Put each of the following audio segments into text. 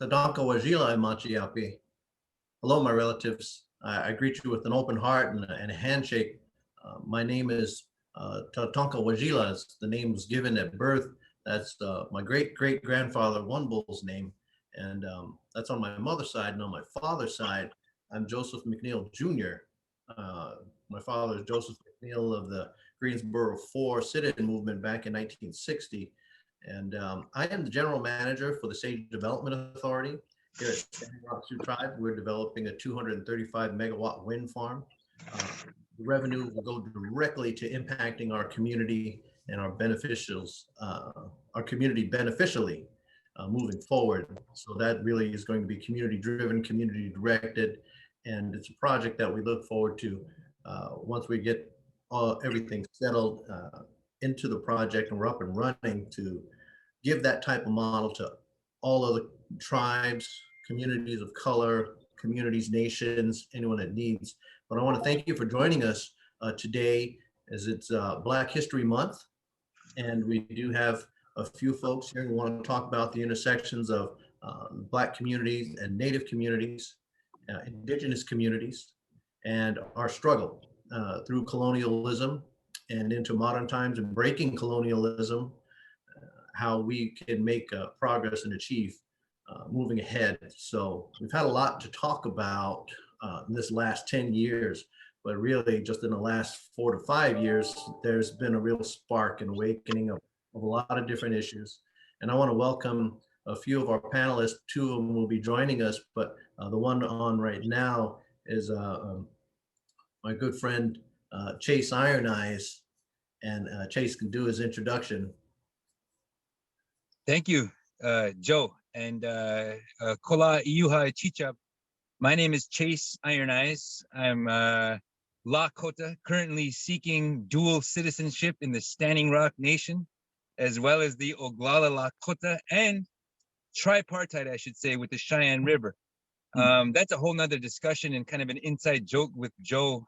Tadanka Wajila Machiapi. Hello, my relatives. I greet you with an open heart and a handshake. My name is Tatanka Wajila. The name was given at birth. That's my great-great-grandfather, One Bull's name. And that's on my mother's side. And on my father's side, I'm Joseph McNeil Jr. My father is Joseph McNeil of the Greensboro 4 sit-in movement back in 1960. And I am the general manager for the Sage Development Authority. Here at Standing Rock Sioux Tribe, we're developing a 235 megawatt wind farm. The revenue will go directly to impacting our community and our beneficials, our community beneficially moving forward. So that really is going to be community driven, community directed, and it's a project that we look forward to once we get everything settled into the project and we're up and running, to give that type of model to all other tribes, communities of color, communities, nations, anyone that needs. But I want to thank you for joining us today, as it's Black History Month, and we do have a few folks here who want to talk about the intersections of Black communities and Native communities, Indigenous communities, and our struggle through colonialism and into modern times and breaking colonialism, how we can make progress and achieve moving ahead. So we've had a lot to talk about in this last 10 years, but really just in the last 4 to 5 years, there's been a real spark and awakening of a lot of different issues. And I want to welcome a few of our panelists. 2 of them will be joining us, but the one on right now is my good friend, Chase Iron Eyes, and Chase can do his introduction. Thank you, Joe, and Kola Iuha Chicha. My name is Chase Iron Eyes. I'm Lakota, currently seeking dual citizenship in the Standing Rock Nation, as well as the Oglala Lakota, and tripartite, I should say, with the Cheyenne River. That's a whole nother discussion and kind of an inside joke with Joe.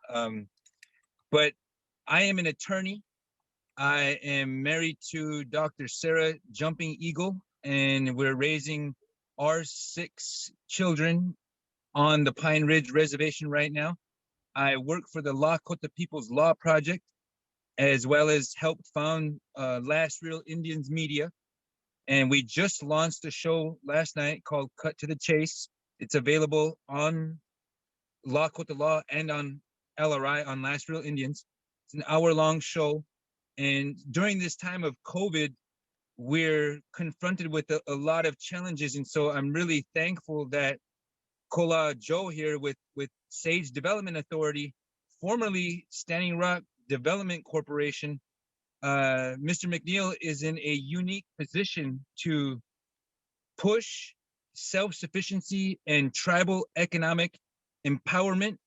But I am an attorney. I am married to Dr. Sarah Jumping Eagle, and we're raising our 6 children on the Pine Ridge Reservation right now. I work for the Lakota People's Law Project, as well as helped found Last Real Indians Media. And we just launched a show last night called Cut to the Chase. It's available on Lakota Law and on LRI, on Last Real Indians. It's an hour-long show. And during this time of COVID, we're confronted with a lot of challenges. And so I'm really thankful that Kola Joe here with Sage Development Authority, formerly Standing Rock Development Corporation, Mr. McNeil is in a unique position to push self-sufficiency and tribal economic empowerment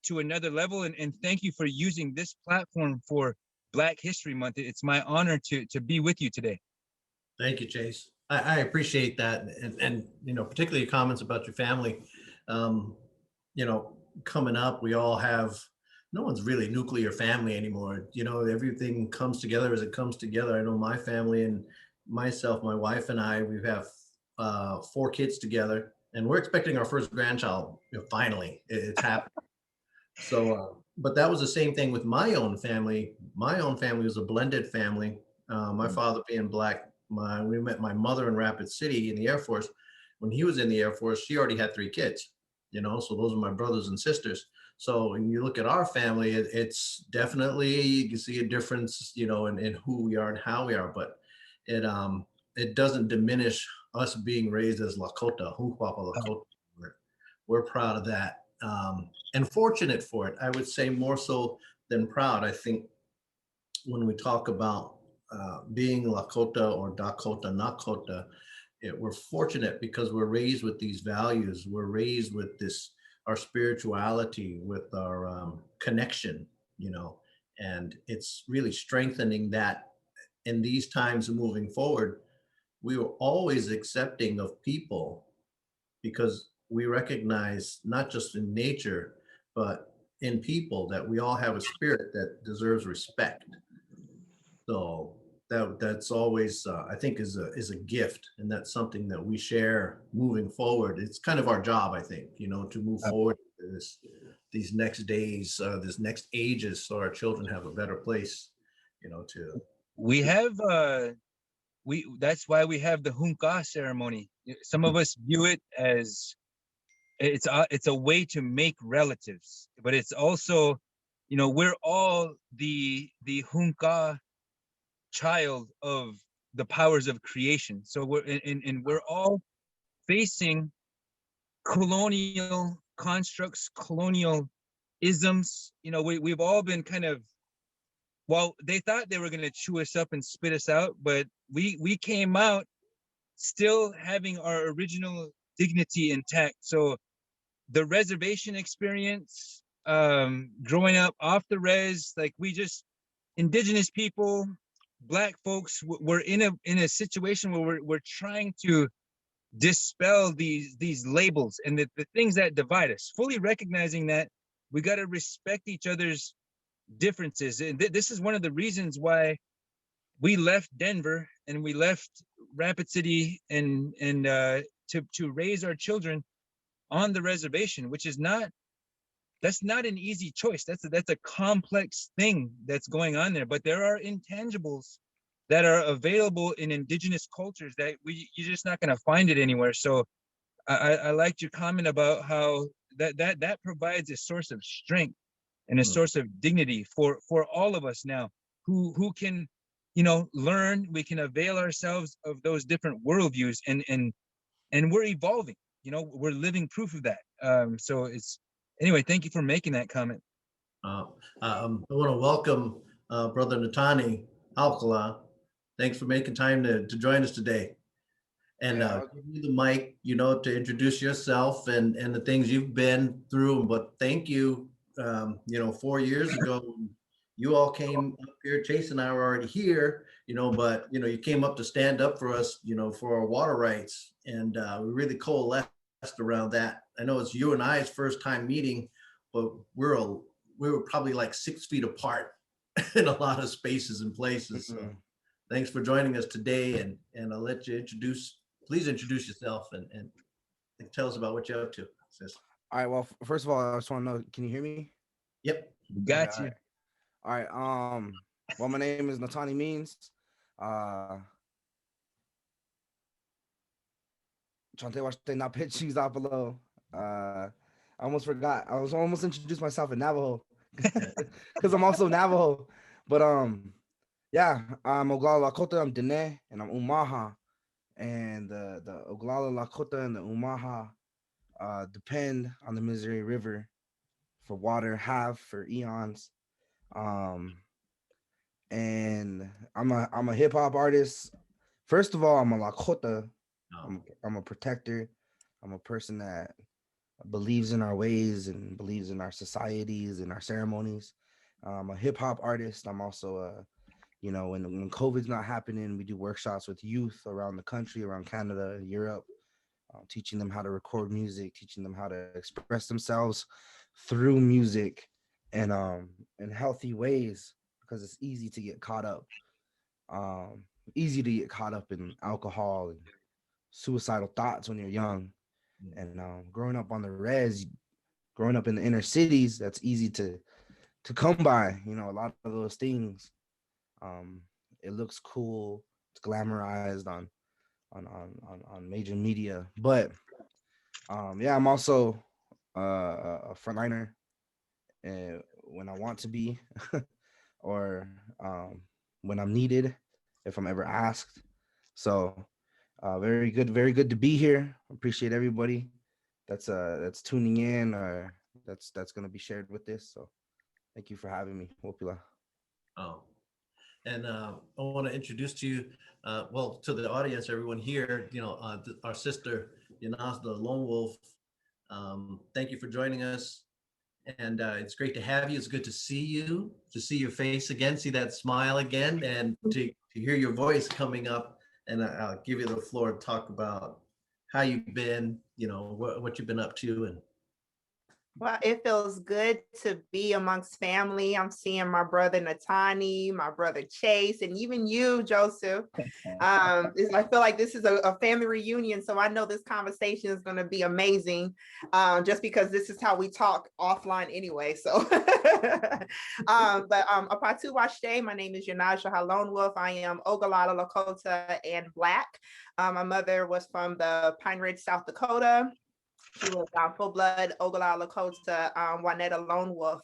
to another level. And thank you for using this platform for Black History Month. It's my honor to be with you today. Thank you, Chase. I appreciate that. And you know, particularly your comments about your family. You know, coming up, we all have, no one's really nuclear family anymore. You know, everything comes together as it comes together. I know my family and myself, my wife and I, we have 4 kids together, and we're expecting our first grandchild, you know, finally. It's happened. So, but that was the same thing with my own family. My own family was a blended family. My father being Black, we met my mother in Rapid City in the Air Force. When he was in the Air Force, she already had 3 kids, you know, so those are my brothers and sisters. So when you look at our family, it's definitely, you can see a difference, you know, in who we are and how we are, but it doesn't diminish us being raised as Lakota, Hunkpapa Lakota. We're proud of that. And fortunate for it. I would say more so than proud. I think when we talk about being Lakota or Dakota, Nakota, we're fortunate because we're raised with these values. We're raised with this, our spirituality, with our connection, you know, and it's really strengthening that in these times moving forward. We were always accepting of people because we recognize not just in nature, but in people that we all have a spirit that deserves respect. So that's always I think is a gift, and that's something that we share moving forward. It's kind of our job, I think, to move forward these next days, this next ages, so our children have a better place, to. We have that's why we have the Hunka ceremony. Some of us view it as it's a way to make relatives, but it's also, we're all the Hunka child of the powers of creation. So we're all facing colonial constructs, colonial isms. We've all been kind of, well, they thought they were going to chew us up and spit us out, but we came out still having our original dignity intact. So the reservation experience, growing up off the res, like Indigenous people, Black folks, we're in a situation where we're trying to dispel these labels and the things that divide us, fully recognizing that we got to respect each other's differences. And this is one of the reasons why we left Denver and we left Rapid City and to raise our children on the reservation, which is that's not an easy choice. That's a complex thing that's going on there. But there are intangibles that are available in Indigenous cultures that you're just not going to find it anywhere. So I liked your comment about how that provides a source of strength and a source of dignity for all of us now who can, learn. We can avail ourselves of those different worldviews, and we're evolving. We're living proof of that. So anyway, thank you for making that comment. I want to welcome Brother Nataanii Oglala. Thanks for making time to join us today. And give you the mic, to introduce yourself and the things you've been through. But thank you. 4 years ago, you all came up here. Chase and I were already here, but you came up to stand up for us, for our water rights, and we really coalesced around that. I know it's you and I's first time meeting, but we were probably like 6 feet apart in a lot of spaces and places. So thanks for joining us today, and I'll let you please introduce yourself and tell us about what you're up to, sis. All right. Well, first of all, I just want to know, can you hear me? Yep. Got you. All right. Well, my name is Nataanii Means. Chante Washte Na Pitchis Apolo. I almost forgot. I was almost introduced myself in Navajo because I'm also Navajo. But yeah, I'm Oglala Lakota, I'm Diné, and I'm UmoNhoN. And the Oglala Lakota and the UmoNhoN depend on the Missouri River for water, have for eons. And I'm a hip hop artist. First of all, I'm a Lakota. I'm a protector. I'm a person that believes in our ways and believes in our societies and our ceremonies. I'm a hip hop artist. I'm also when COVID's not happening, we do workshops with youth around the country, around Canada and Europe, teaching them how to record music, teaching them how to express themselves through music and in healthy ways, because it's easy to get caught up in alcohol and suicidal thoughts when you're young. And growing up on the res, growing up in the inner cities, that's easy to come by, a lot of those things. It looks cool, it's glamorized on major media, but yeah, I'm also a frontliner when I want to be or when I'm needed, if I'm ever asked. So very good to be here. Appreciate everybody that's tuning in or that's going to be shared with this. So thank you for having me. Wopila. Oh, and I want to introduce to you, to the audience, everyone here, our sister YoNasDa, Lonewolf. Thank you for joining us. And it's great to have you. It's good to see you, to see your face again, see that smile again, and to hear your voice coming up. And I'll give you the floor to talk about how you've been, what you've been up to. And Well, it feels good to be amongst family. I'm seeing my brother Nataanii, my brother Chase, and even you, Joseph. I feel like this is a family reunion, so I know this conversation is going to be amazing, just because this is how we talk offline anyway. So, Anpetu Wi, my name is YoNasDa Lonewolf. I am Oglala, Lakota, and Black. My mother was from the Pine Ridge, South Dakota. She was full blood Oglala, Lakota, YoNasDa Lonewolf.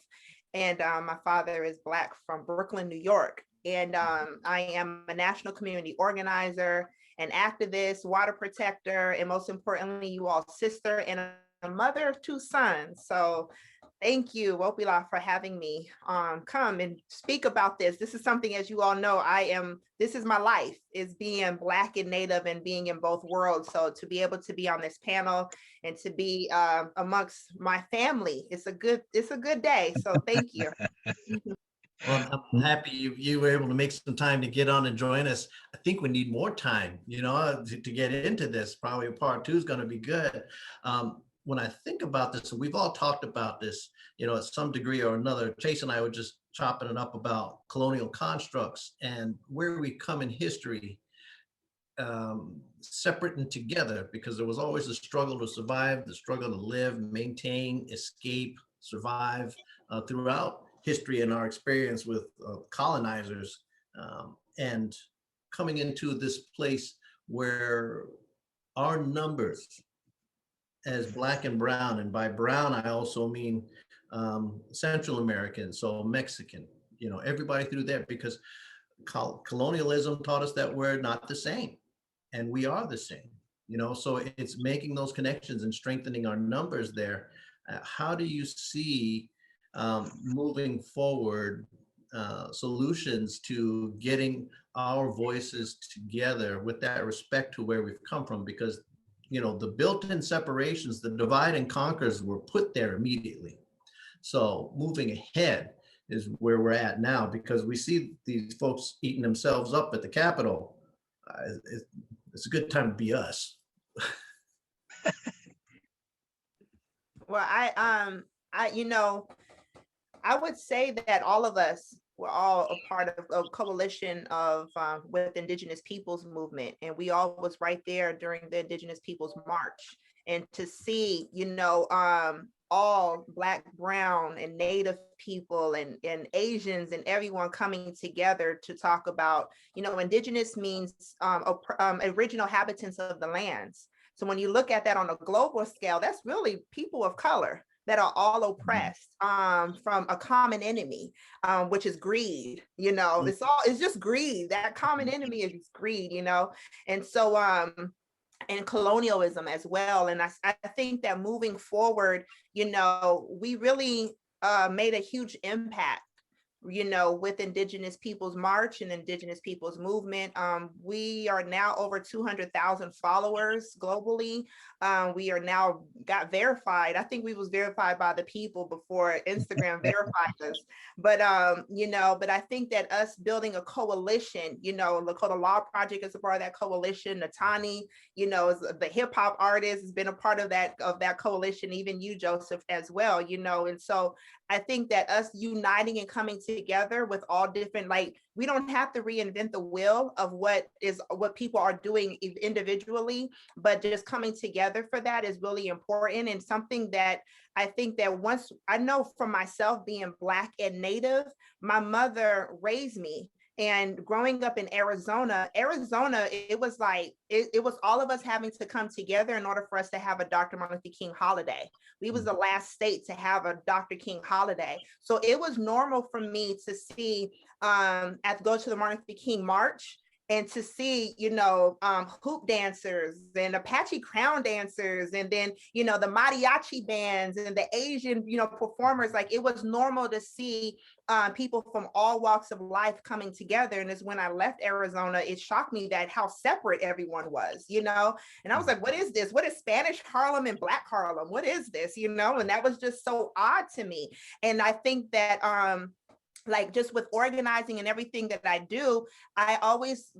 And my father is Black from Brooklyn, New York. And I am a national community organizer, an activist, water protector, and most importantly, you all sister and a mother of 2 sons. So thank you, Oglala, for having me come and speak about this. This is something, as you all know, this is my life, is being Black and Native and being in both worlds. So to be able to be on this panel and to be amongst my family, it's a good day. So thank you. Well, I'm happy you were able to make some time to get on and join us. I think we need more time, to get into this. Probably part 2 is going to be good. When I think about this, we've all talked about this, at some degree or another. Chase and I were just chopping it up about colonial constructs and where we come in history, separate and together, because there was always a struggle to survive, the struggle to live, maintain, escape, survive throughout history and our experience with colonizers, and coming into this place where our numbers as Black and brown, and by brown I also mean Central American, so Mexican, everybody through there, because colonialism taught us that we're not the same, and we are the same, so it's making those connections and strengthening our numbers there. How do you see moving forward solutions to getting our voices together with that respect to where we've come from? Because the built-in separations, the divide and conquers, were put there immediately. So moving ahead is where we're at now, because we see these folks eating themselves up at the Capitol. It's a good time to be us. Well, I would say that all of us were all a part of a coalition of with Indigenous Peoples movement, and we all was right there during the Indigenous Peoples March. And to see, all Black, brown, and Native people and Asians and everyone coming together to talk about, Indigenous means original habitants of the lands. So when you look at that on a global scale, that's really people of color that are all oppressed from a common enemy, which is greed. It's just greed. That common enemy is greed, and so and colonialism as well. And I think that moving forward, we really made a huge impact, with Indigenous Peoples March and Indigenous Peoples Movement. We are now over 200,000 followers globally. We are now got verified. I think we was verified by the people before Instagram verified us. But but I think that us building a coalition, Lakota Law Project is a part of that coalition. Nataanii, is the hip hop artist, has been a part of that coalition. Even you, Joseph, as well. And so I think that us uniting and coming together with all different, we don't have to reinvent the wheel of what people are doing individually, but just coming together for that is really important, and something that I think that once I know for myself, being Black and Native, my mother raised me. And growing up in Arizona, it was it was all of us having to come together in order for us to have a Dr. Martin Luther King holiday. We was the last state to have a Dr. King holiday. So it was normal for me to see, go to the Martin Luther King March, and to see, hoop dancers and Apache crown dancers, and then, the mariachi bands and the Asian, performers. It was normal to see people from all walks of life coming together. And it's when I left Arizona, it shocked me that how separate everyone was, and I was like, what is this? What is Spanish Harlem and Black Harlem? What is this? And that was just so odd to me. And I think that, just with organizing and everything that I do, I always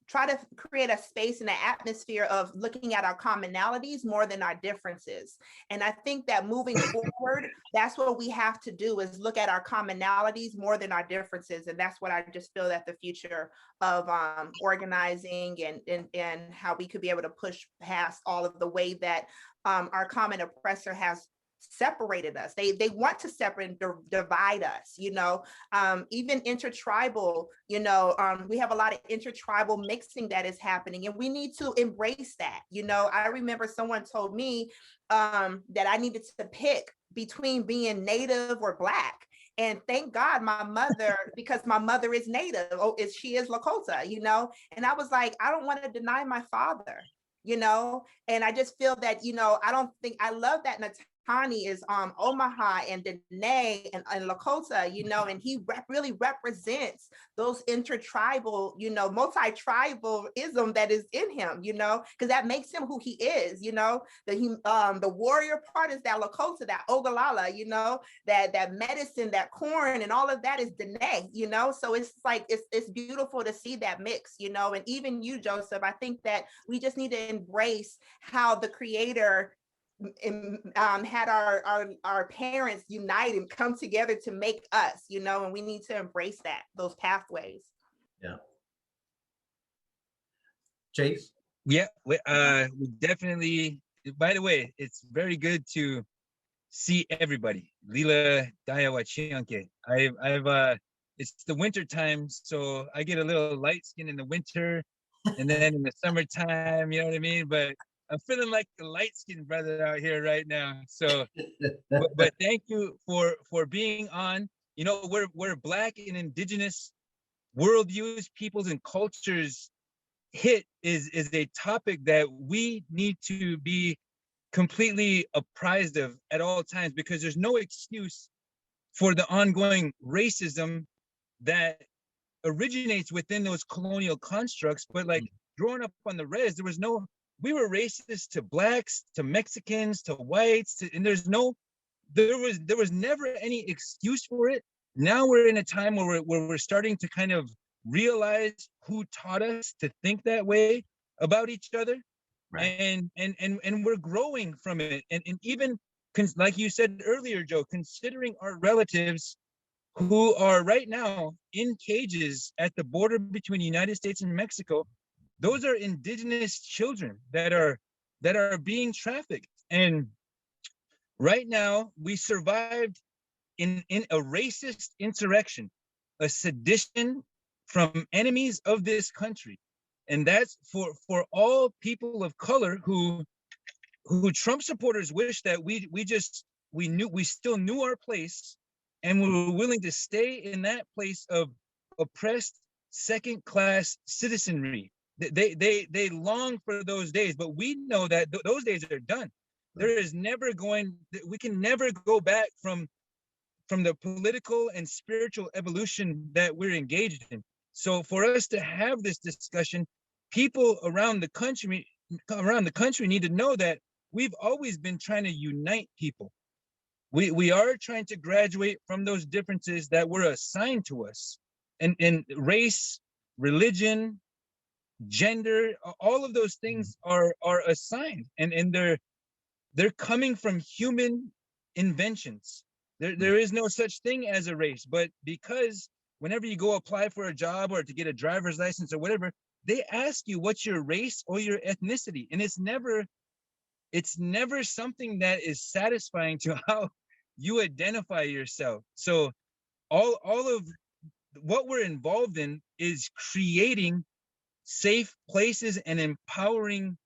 try to create a space and an atmosphere of looking at our commonalities more than our differences. And I think that moving forward, that's what we have to do, is look at our commonalities more than our differences. And that's what I just feel that the future of organizing and how we could be able to push past all of the way that our common oppressor has separated us. They want to separate and divide us, you know, even intertribal, you know, we have a lot of intertribal mixing that is happening, and we need to embrace that. You know, I remember someone told me that I needed to pick between being Native or Black. And thank God my mother, because my mother is Native, she is Lakota, you know, and I was like, I don't want to deny my father, you know, and I just feel that, you know, I love that Nataanii is Omaha and Diné and Lakota, you know, and he really represents those intertribal, you know, multi-tribalism that is in him, you know, because that makes him who he is, you know. The warrior part is that Lakota, that Oglala, you know, that medicine, that corn, and all of that is Diné, you know. So it's like it's beautiful to see that mix, you know. And even you, Joseph, I think that we just need to embrace how the Creator had our parents unite and come together to make us, you know, and we need to embrace those pathways. Yeah. Chase? Yeah, we definitely, by the way, it's very good to see everybody. Lila Dayawachianke. It's the winter time, so I get a little light skin in the winter, and then in the summertime, you know what I mean? But I'm feeling like the light-skinned brother out here right now. So, but thank you for being on. You know, we're Black and Indigenous worldviews, peoples, and cultures hit is a topic that we need to be completely apprised of at all times, because there's no excuse for the ongoing racism that originates within those colonial constructs. But like growing up on the res, we were racist to Blacks, to Mexicans, to whites, and there was never any excuse for it. Now we're in a time where we're starting to kind of realize who taught us to think that way about each other, right. and we're growing from it. And even like you said earlier, Joe, considering our relatives who are right now in cages at the border between the United States and Mexico. Those are Indigenous children that are being trafficked. And right now, we survived in a racist insurrection, a sedition from enemies of this country. And that's for all people of color who Trump supporters wish that we still knew our place, and we were willing to stay in that place of oppressed second-class citizenry. They long for those days, but we know that those days are done. There is we can never go back from the political and spiritual evolution that we're engaged in. So for us to have this discussion, people around the country need to know that we've always been trying to unite people. We are trying to graduate from those differences that were assigned to us, and race, religion, gender, all of those things are assigned, and they're coming from human inventions. There is no such thing as a race, but because whenever you go apply for a job or to get a driver's license or whatever, they ask you what's your race or your ethnicity, and it's never something that is satisfying to how you identify yourself. So all of what we're involved in is creating safe places and empowering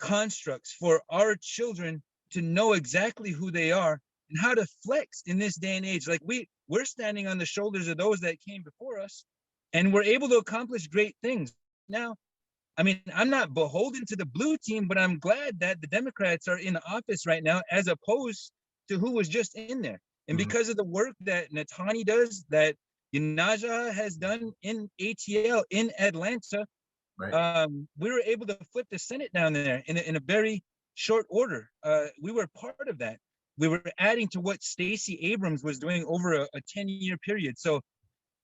constructs for our children to know exactly who they are and how to flex in this day and age. Like we're standing on the shoulders of those that came before us, and we're able to accomplish great things. Now, I mean, I'm not beholden to the blue team, but I'm glad that the Democrats are in office right now, as opposed to who was just in there. And because of the work that Nataanii does, that YoNasDa has done in ATL in Atlanta, right. We were able to flip the Senate down there in a very short order. We were part of that. We were adding to what Stacey Abrams was doing over a 10-year period. So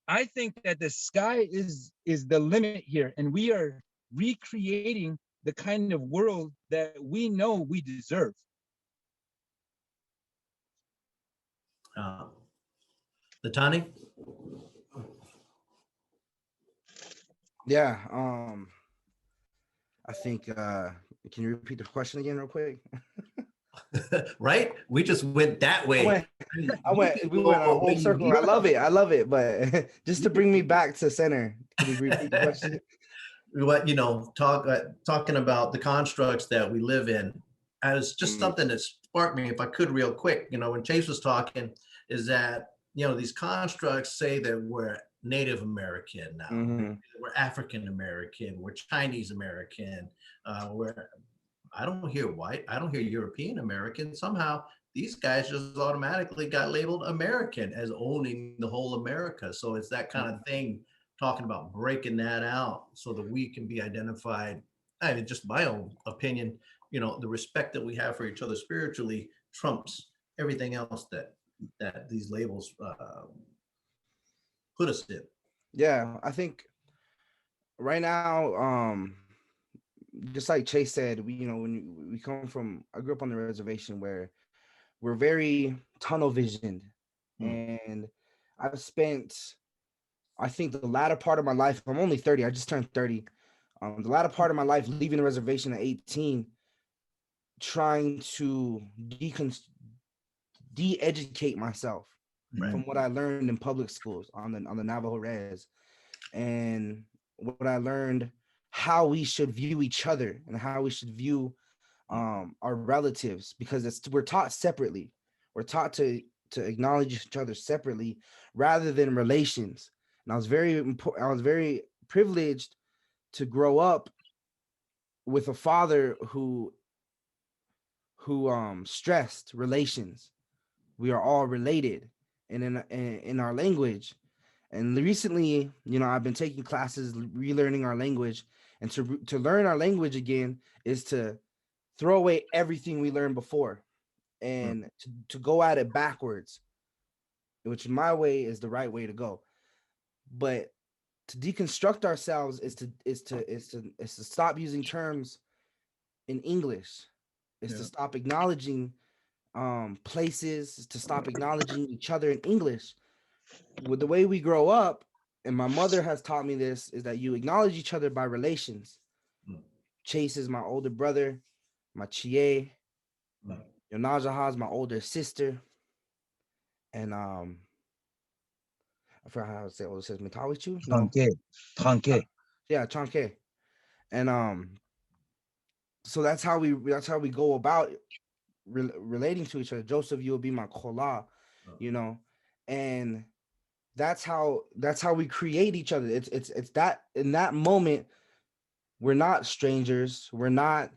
I think that the sky is the limit here, and we are recreating the kind of world that we know we deserve. Nataanii? Yeah. I think can you repeat the question again real quick? Right? We just went that way. We went on a whole circle. I love it. But just to bring me back to center, can you repeat the question? What, talking about the constructs that we live in as just something that sparked me, if I could, real quick. When Chase was talking, is that these constructs say that we're Native American now, we're African American, we're Chinese American, we're I don't hear white, I don't hear European American. Somehow these guys just automatically got labeled American as owning the whole America. So it's that kind of thing, talking about breaking that out so that we can be identified. I mean, just my own opinion, the respect that we have for each other spiritually trumps everything else that these labels put us in. Yeah, I think right now, just like Chase said, when we come from, I grew up on the reservation where we're very tunnel visioned, and I've spent, I think, the latter part of my life. I'm only 30. I just turned 30. The latter part of my life, leaving the reservation at 18, trying to de-educate myself from what I learned in public schools on the Navajo res, and what I learned, how we should view each other and how we should view our relatives, because we're taught separately. We're taught to acknowledge each other separately rather than relations. And I was very privileged to grow up with a father who stressed relations. We are all related, and in our language. And recently, I've been taking classes, relearning our language, and to learn our language again is to throw away everything we learned before, and to go at it backwards, which in my way is the right way to go. But to deconstruct ourselves is to stop using terms in English, is to stop acknowledging places, to stop acknowledging each other in English. With the way we grow up, and my mother has taught me this, is that you acknowledge each other by relations. Chase is my older brother, my chie. YoNasDa is my older sister, and I forgot how to say older sister. Mitawichu? No. Tonke. Yeah, Chonke. And so that's how we go about relating to each other. Joseph, you will be my kola, and that's how we create each other. It's that in that moment, we're not strangers, we're not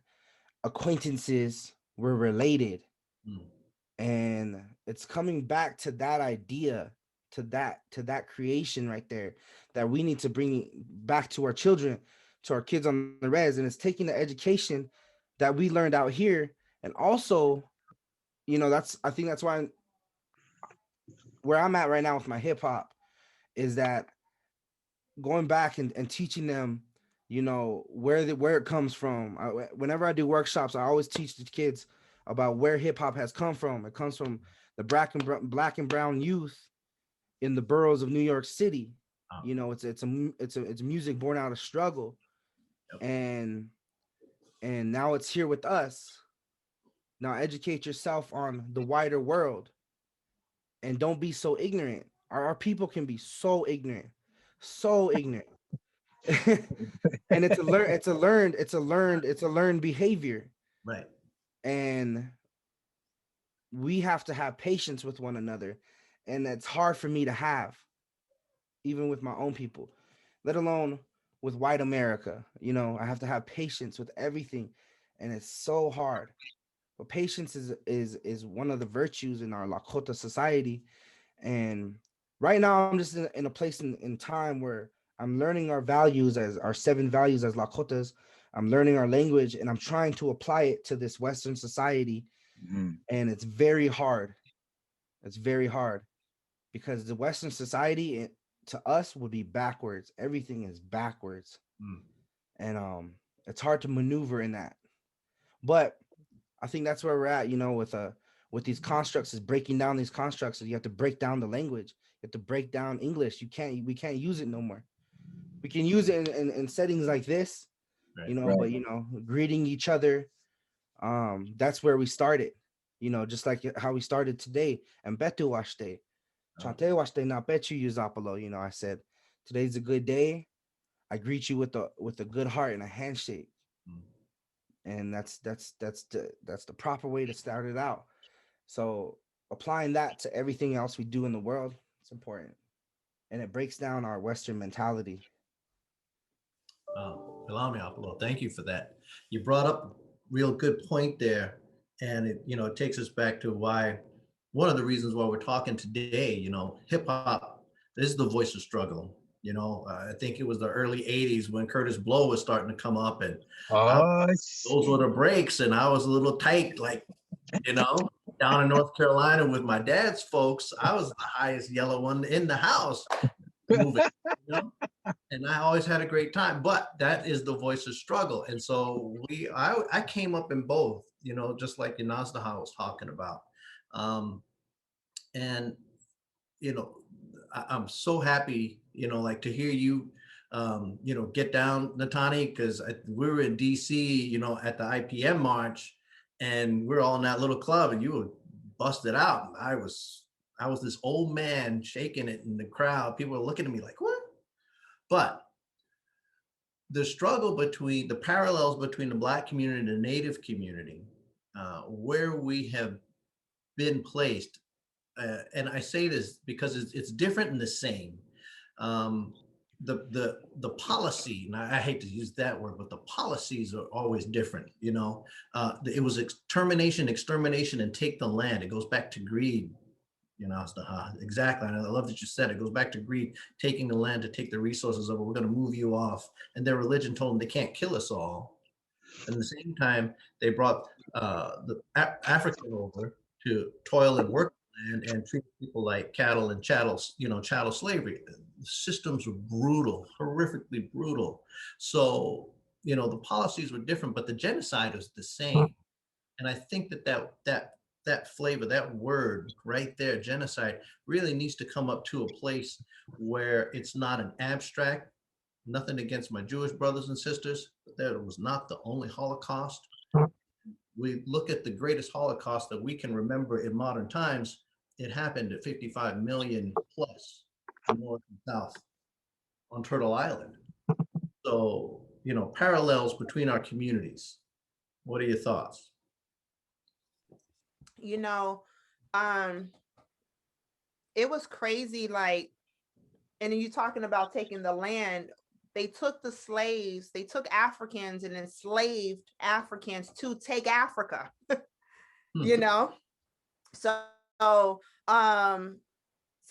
acquaintances, we're related. And it's coming back to that idea, to that creation right there, that we need to bring back to our children, to our kids on the res. And it's taking the education that we learned out here, and also, I think that's why where I'm at right now with my hip hop is that going back and teaching them, where it comes from. Whenever I do workshops, I always teach the kids about where hip hop has come from. It comes from the black and brown youth in the boroughs of New York City. It's music born out of struggle, and now it's here with us. Now educate yourself on the wider world, and don't be so ignorant. Our people can be so ignorant. And it's a learned behavior. Right. And we have to have patience with one another. And that's hard for me to have, even with my own people, let alone with white America. I have to have patience with everything. And it's so hard. But patience is one of the virtues in our Lakota society. And right now I'm just in a place in time where I'm learning our values, as our 7 values as Lakotas. I'm learning our language, and I'm trying to apply it to this Western society. And it's very hard. It's very hard because the Western society, to us would be backwards. Everything is backwards. Mm. And it's hard to maneuver in that. But I think that's where we're at, you know, with these constructs, is breaking down these constructs. You have to break down the language. You have to break down English. We can't use it no more. We can use it in settings like this, Right. you know, Right. but, you know, greeting each other, that's where we started, you know, just like how we started today. Anpetu Wi Dialogues, na petu Zapalo. You know, I said, today's a good day. I greet you with a good heart and a handshake. Mm. And that's the proper way to start it out. So applying that to everything else we do in the world, it's important. And it breaks down our Western mentality. Thank you for that. You brought up a real good point there, and it takes us back to why one of the reasons why we're talking today. Hip hop is the voice of struggle. I think it was the early '80s when Curtis Blow was starting to come up, and those were the breaks, and I was a little tight, like down in North Carolina with my dad's folks. I was the highest yellow one in the house, moving. And I always had a great time, but that is the voice of struggle. And so I came up in both, just like YoNasDa was talking about. And, I'm so happy, like to hear you, get down, Nataanii, because we were in DC, at the IPM march, and we're all in that little club, and you were busted out. And I was this old man shaking it in the crowd. People were looking at me like, what? But the struggle between the parallels between the Black community and the Native community, where we have been placed, and I say this because it's different and the same. The policy, and I hate to use that word, but the policies are always different. It was extermination, and take the land. It goes back to greed. Exactly. And I love that you said it. It goes back to greed, taking the land to take the resources of it. We're going to move you off. And their religion told them they can't kill us all. And at the same time, they brought the African over to toil and work the land and treat people like cattle and chattel slavery. The systems were brutal, horrifically brutal. So, the policies were different, but the genocide was the same. And I think that flavor, that word right there, genocide, really needs to come up to a place where it's not an abstract. Nothing against my Jewish brothers and sisters, but that was not the only Holocaust. We look at the greatest Holocaust that we can remember in modern times. It happened at 55 million plus north and south on Turtle Island. So, parallels between our communities. What are your thoughts? It was crazy, like, and you talking about taking the land, they took the slaves, they took Africans and enslaved Africans to take Africa. So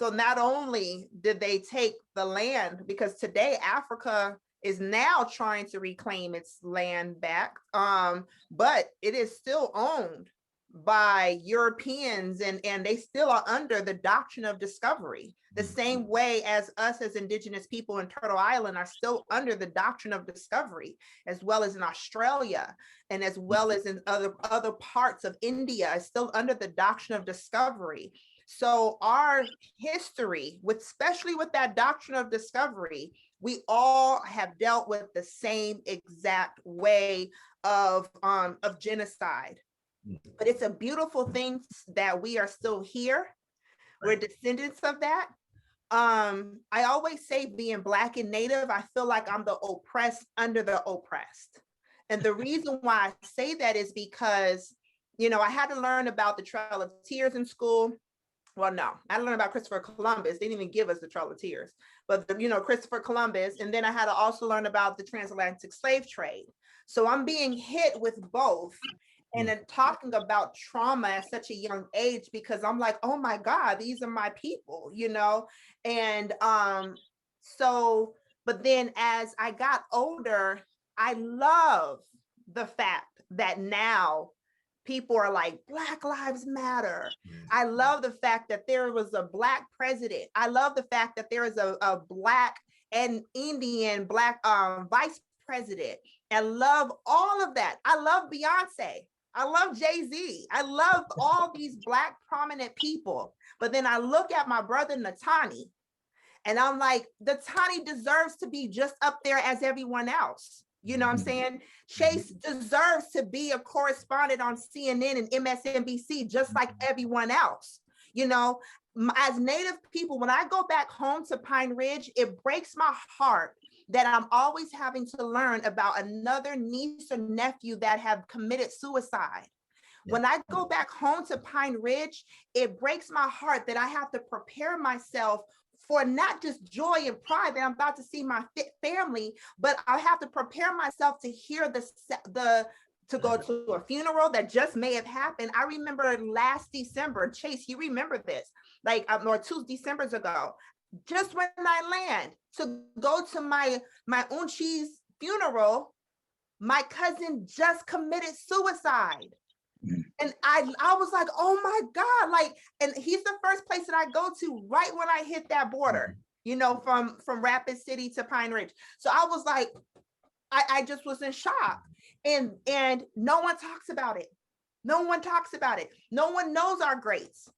not only did they take the land, because today Africa is now trying to reclaim its land back, but it is still owned by Europeans, and they still are under the doctrine of discovery, the same way as us as Indigenous people in Turtle Island are still under the doctrine of discovery, as well as in Australia, and as well as in other parts of India, is still under the doctrine of discovery. So our history, especially with that doctrine of discovery, we all have dealt with the same exact way of genocide. But it's a beautiful thing that we are still here. We're descendants of that. I always say, being Black and Native, I feel like I'm the oppressed under the oppressed. And the reason why I say that is because, I had to learn about the Trail of Tears in school. Well, no, I learned about Christopher Columbus. They didn't even give us the Trail of Tears, but Christopher Columbus. And then I had to also learn about the transatlantic slave trade. So I'm being hit with both. And then talking about trauma at such a young age, because I'm like, oh my God, these are my people, And but then as I got older, I love the fact that now people are like, Black Lives Matter. Mm. I love the fact that there was a Black president. I love the fact that there is a Black and Indian Black vice president. I love all of that. I love Beyonce. I love Jay-Z. I love all these Black prominent people. But then I look at my brother Nataanii, and I'm like, Nataanii deserves to be just up there as everyone else. You know what I'm saying? Chase deserves to be a correspondent on CNN and MSNBC, just like everyone else. You know, as Native people, when I go back home to Pine Ridge, it breaks my heart that I'm always having to learn about another niece or nephew that have committed suicide. When I go back home to Pine Ridge, it breaks my heart that I have to prepare myself for not just joy and pride that I'm about to see my family, but I have to prepare myself to hear to go to a funeral that just may have happened. I remember last December, Chase, you remember this, like or 2 Decembers ago, just when I land to go to my Unchi's funeral, my cousin just committed suicide. And I was like, oh my God, like, and he's the first place that I go to right when I hit that border, you know, from Rapid City to Pine Ridge. So I was like, I just was in shock. And no one talks about it. No one talks about it. No one knows our greats.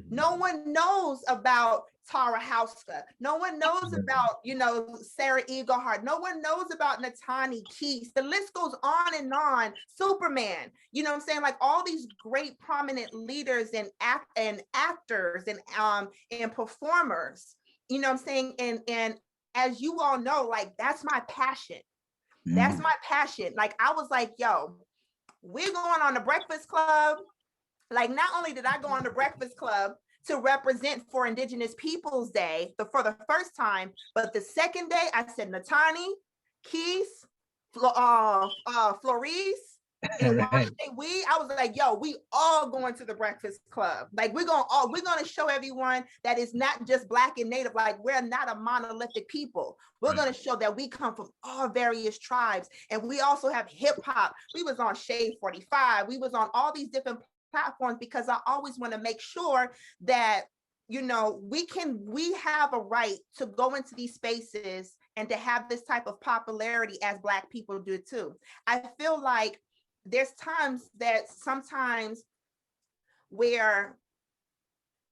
No one knows about Tara Houska. No one knows about, you know, Sarah Eaglehart. No one knows about Nataanii Keese. The list goes on and on. Superman, you know what I'm saying? Like all these great prominent leaders and actors and performers, you know what I'm saying? And as you all know, like that's my passion. That's my passion. Like I was like, yo, we're going on the Breakfast Club. Like not only did I go on the Breakfast Club to represent for Indigenous Peoples Day for the first time, but the second day I said Nataanii, Keese, Flores, and Washington Weed. I was like, yo, we all going to the Breakfast Club. Like we're gonna show everyone that it's not just Black and Native. Like we're not a monolithic people. We're gonna show that we come from all various tribes, and we also have hip hop. We was on Shade 45. We was on all these different platforms because I always want to make sure that, you know, we have a right to go into these spaces and to have this type of popularity as Black people do too. I feel like there's times that sometimes where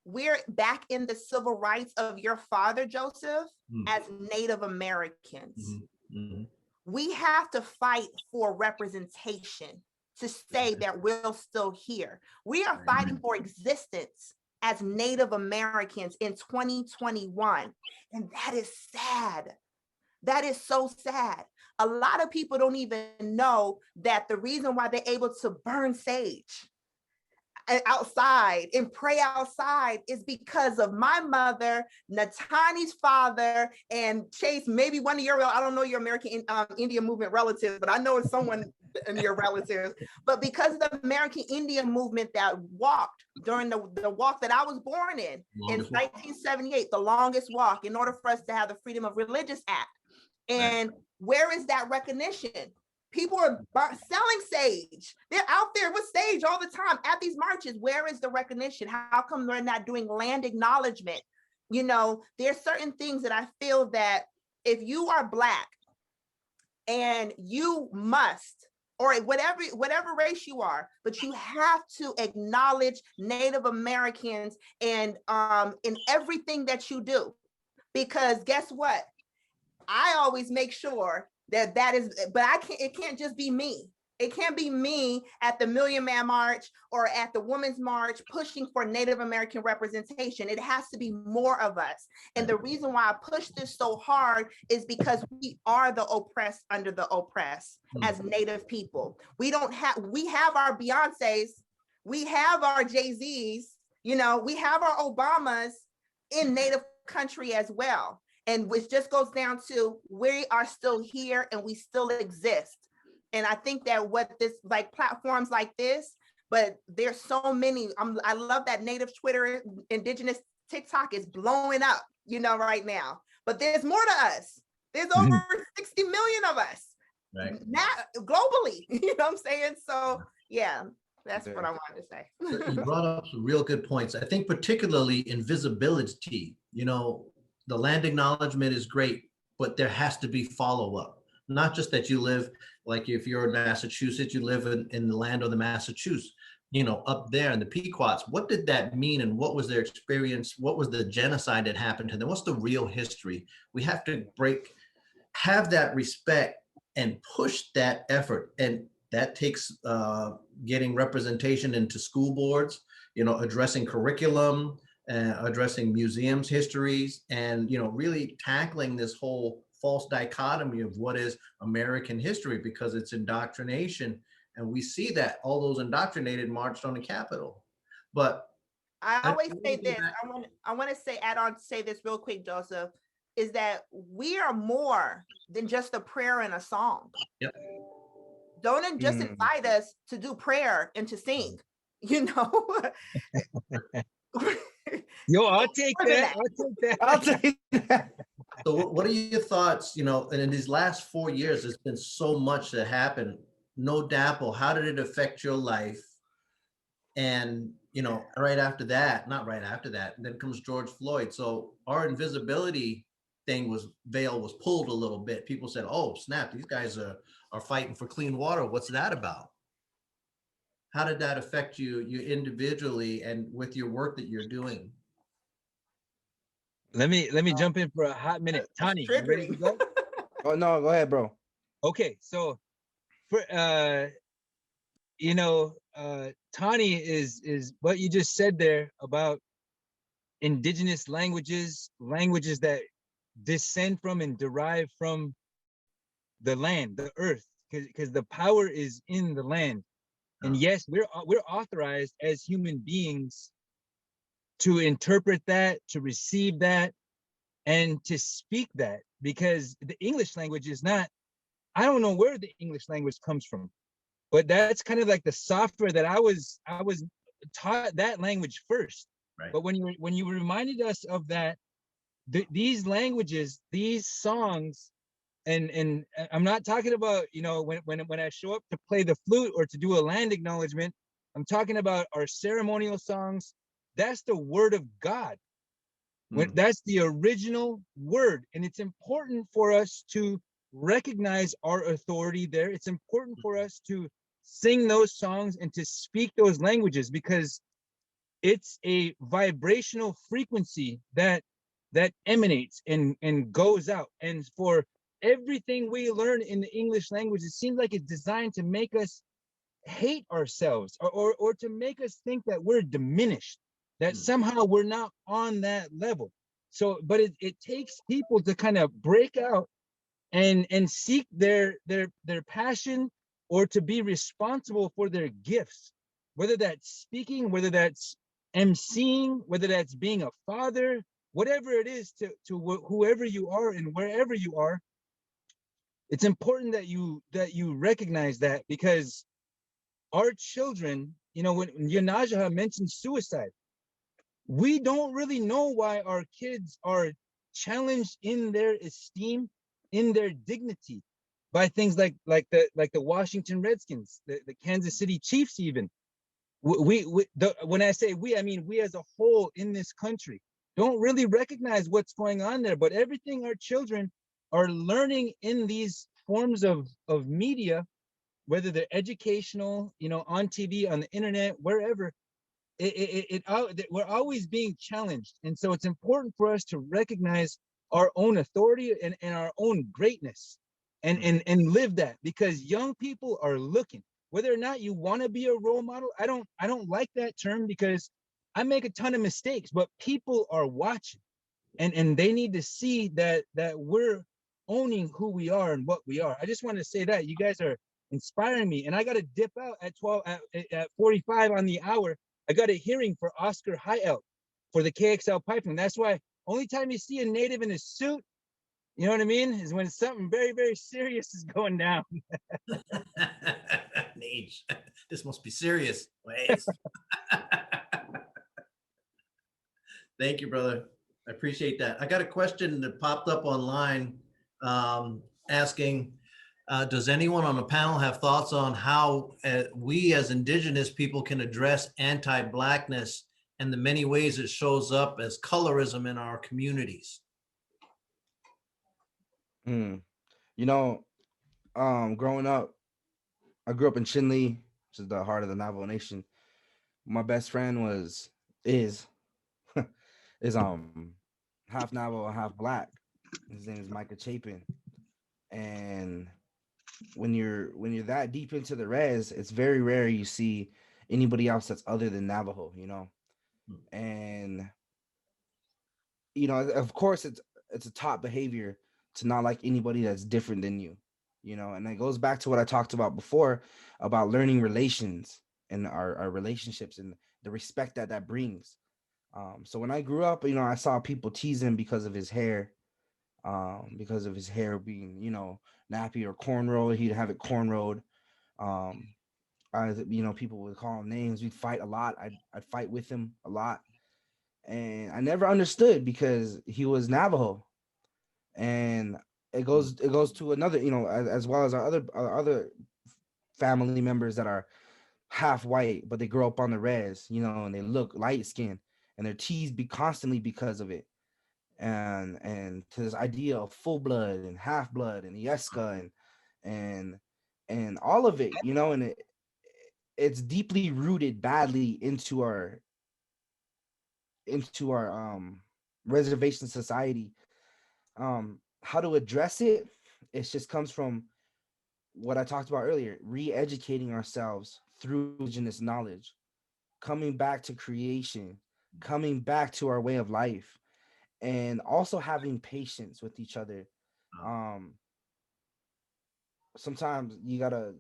we're back in the civil rights of your father, Joseph, as Native Americans. We have to fight for representation to say that we're still here. We are fighting for existence as Native Americans in 2021. And that is sad. That is so sad. A lot of people don't even know that the reason why they're able to burn sage outside and pray outside is because of my mother, Nataanii's father, and Chase, maybe one of your, I don't know your American Indian movement relatives, but I know it's someone in your relatives, but because of the American Indian movement that walked during the walk that I was born in 1978, the longest walk, in order for us to have the Freedom of Religious Act. And where is that recognition? People are selling sage. They're out there with sage all the time at these marches. Where is the recognition? How come they're not doing land acknowledgement? You know, there's certain things that I feel that if you are Black and you must, or whatever race you are, but you have to acknowledge Native Americans and in everything that you do. Because guess what? I always make sure that is, but it can't just be me. It can't be me at the Million Man March or at the Women's March pushing for Native American representation. It has to be more of us. And the reason why I push this so hard is because we are the oppressed under the oppressed as Native people. We have our Beyoncés, we have our Jay-Z's, you know, we have our Obamas in Native country as well. And which just goes down to we are still here and we still exist. And I think that what this, like platforms like this, but there's so many, I love that Native Twitter, Indigenous TikTok is blowing up, you know, right now. But there's more to us. There's over 60 million of us now globally, you know what I'm saying? So yeah, That's what I wanted to say. You brought up some real good points. I think particularly invisibility, you know, the land acknowledgement is great, but there has to be follow-up. Not just that you live, like if you're in Massachusetts, you live in the land of the Massachusetts, you know, up there in the Pequots. What did that mean and what was their experience? What was the genocide that happened to them? What's the real history? We have to have that respect and push that effort. And that takes getting representation into school boards, you know, addressing curriculum, addressing museums, histories, and, you know, really tackling this whole false dichotomy of what is American history, because it's indoctrination. And we see that all those indoctrinated marched on the Capitol. But I always say this, I want to say this real quick, Joseph, is that we are more than just a prayer and a song. Yep. Don't just invite us to do prayer and to sing, you know. Yo, I'll take that. I'll take that. So what are your thoughts, you know, and in these last 4 years, there's been so much that happened. No Dapple, how did it affect your life? And, you know, not right after that, then comes George Floyd. So our invisibility veil was pulled a little bit. People said, oh, snap, these guys are fighting for clean water. What's that about? How did that affect you individually and with your work that you're doing? Let me jump in for a hot minute. Tani, you ready to go? Oh no, go ahead, bro. Okay, so for you know, Tani is what you just said there about indigenous languages that descend from and derive from the land, the earth, because the power is in the land. And yes, we're authorized as human beings to interpret that, to receive that, and to speak that, because the English language is not, I don't know where the English language comes from, but that's kind of like the software that I was taught that language first. Right. But when you reminded us of that, these languages, these songs, and I'm not talking about, you know, when I show up to play the flute or to do a land acknowledgement, I'm talking about our ceremonial songs. That's the word of God. That's the original word. And it's important for us to recognize our authority there. It's important for us to sing those songs and to speak those languages, because it's a vibrational frequency that emanates and goes out. And for everything we learn in the English language, it seems like it's designed to make us hate ourselves or to make us think that we're diminished, that somehow we're not on that level. So, but it takes people to kind of break out and seek their passion, or to be responsible for their gifts, whether that's speaking, whether that's emceeing, whether that's being a father, whatever it is, to whoever you are and wherever you are. It's important that you recognize that, because our children, you know, when YoNasDa mentioned suicide, we don't really know why our kids are challenged in their esteem, in their dignity, by things like the Washington Redskins, the Kansas City Chiefs. Even when I say we, I mean we as a whole in this country don't really recognize what's going on there. But everything our children are learning in these forms of media, whether they're educational, you know, on TV, on the internet, wherever, we're always being challenged. And so it's important for us to recognize our own authority and our own greatness, and live that, because young people are looking. Whether or not you want to be a role model, I don't like that term, because I make a ton of mistakes, but people are watching, and they need to see that we're owning who we are and what we are. I just want to say that you guys are inspiring me, and I got to dip out at 45 on the hour. I got a hearing for Oscar Highelt for the KXL pipeline. That's why only time you see a native in a suit, you know what I mean, is when something very, very serious is going down. Nate, this must be serious. Wait. Thank you, brother. I appreciate that. I got a question that popped up online asking, Does anyone on the panel have thoughts on how we as Indigenous people can address anti-Blackness and the many ways it shows up as colorism in our communities? You know, growing up, I grew up in Chinle, which is the heart of the Navajo Nation. My best friend is is half Navajo, half Black. His name is Micah Chapin. And when you're that deep into the res, it's very rare you see anybody else that's other than Navajo, you know. And you know, of course it's a top behavior to not like anybody that's different than you, you know. And it goes back to what I talked about before about learning relations and our relationships and the respect that brings. So when I grew up, you know, I saw people tease him because of his hair, being, you know, nappy or cornrow. He'd have it cornrowed. You know, people would call him names. We'd fight a lot. I'd fight with him a lot, and I never understood because he was Navajo, and it goes to another, you know, as well as our other family members that are half white, but they grow up on the res, you know, and they look light skinned, and they're teased constantly because of it. And to this idea of full blood and half blood and Yeska and all of it, you know, and it's deeply rooted badly into our reservation society. How to address it? It just comes from what I talked about earlier, re-educating ourselves through indigenous knowledge, coming back to creation, coming back to our way of life, and also having patience with each other. Sometimes you gotta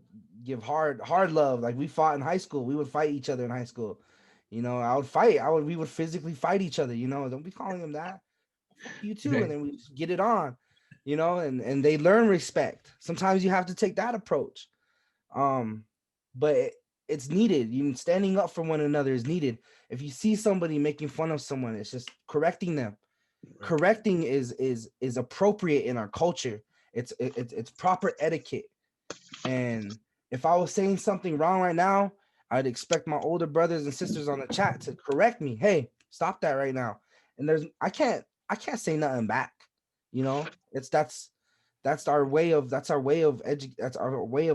give hard love. Like we fought in high school, we would fight each other in high school. You know, we would physically fight each other. You know, don't be calling them that. Fuck you too, and then we just get it on. You know, and they learn respect. Sometimes you have to take that approach. But it's needed. You standing up for one another is needed. If you see somebody making fun of someone, it's just correcting them. Correcting is appropriate in our culture. It's proper etiquette. And if I was saying something wrong right now, I'd expect my older brothers and sisters on the chat to correct me. Hey, stop that right now. And I can't say nothing back. You know, that's our way of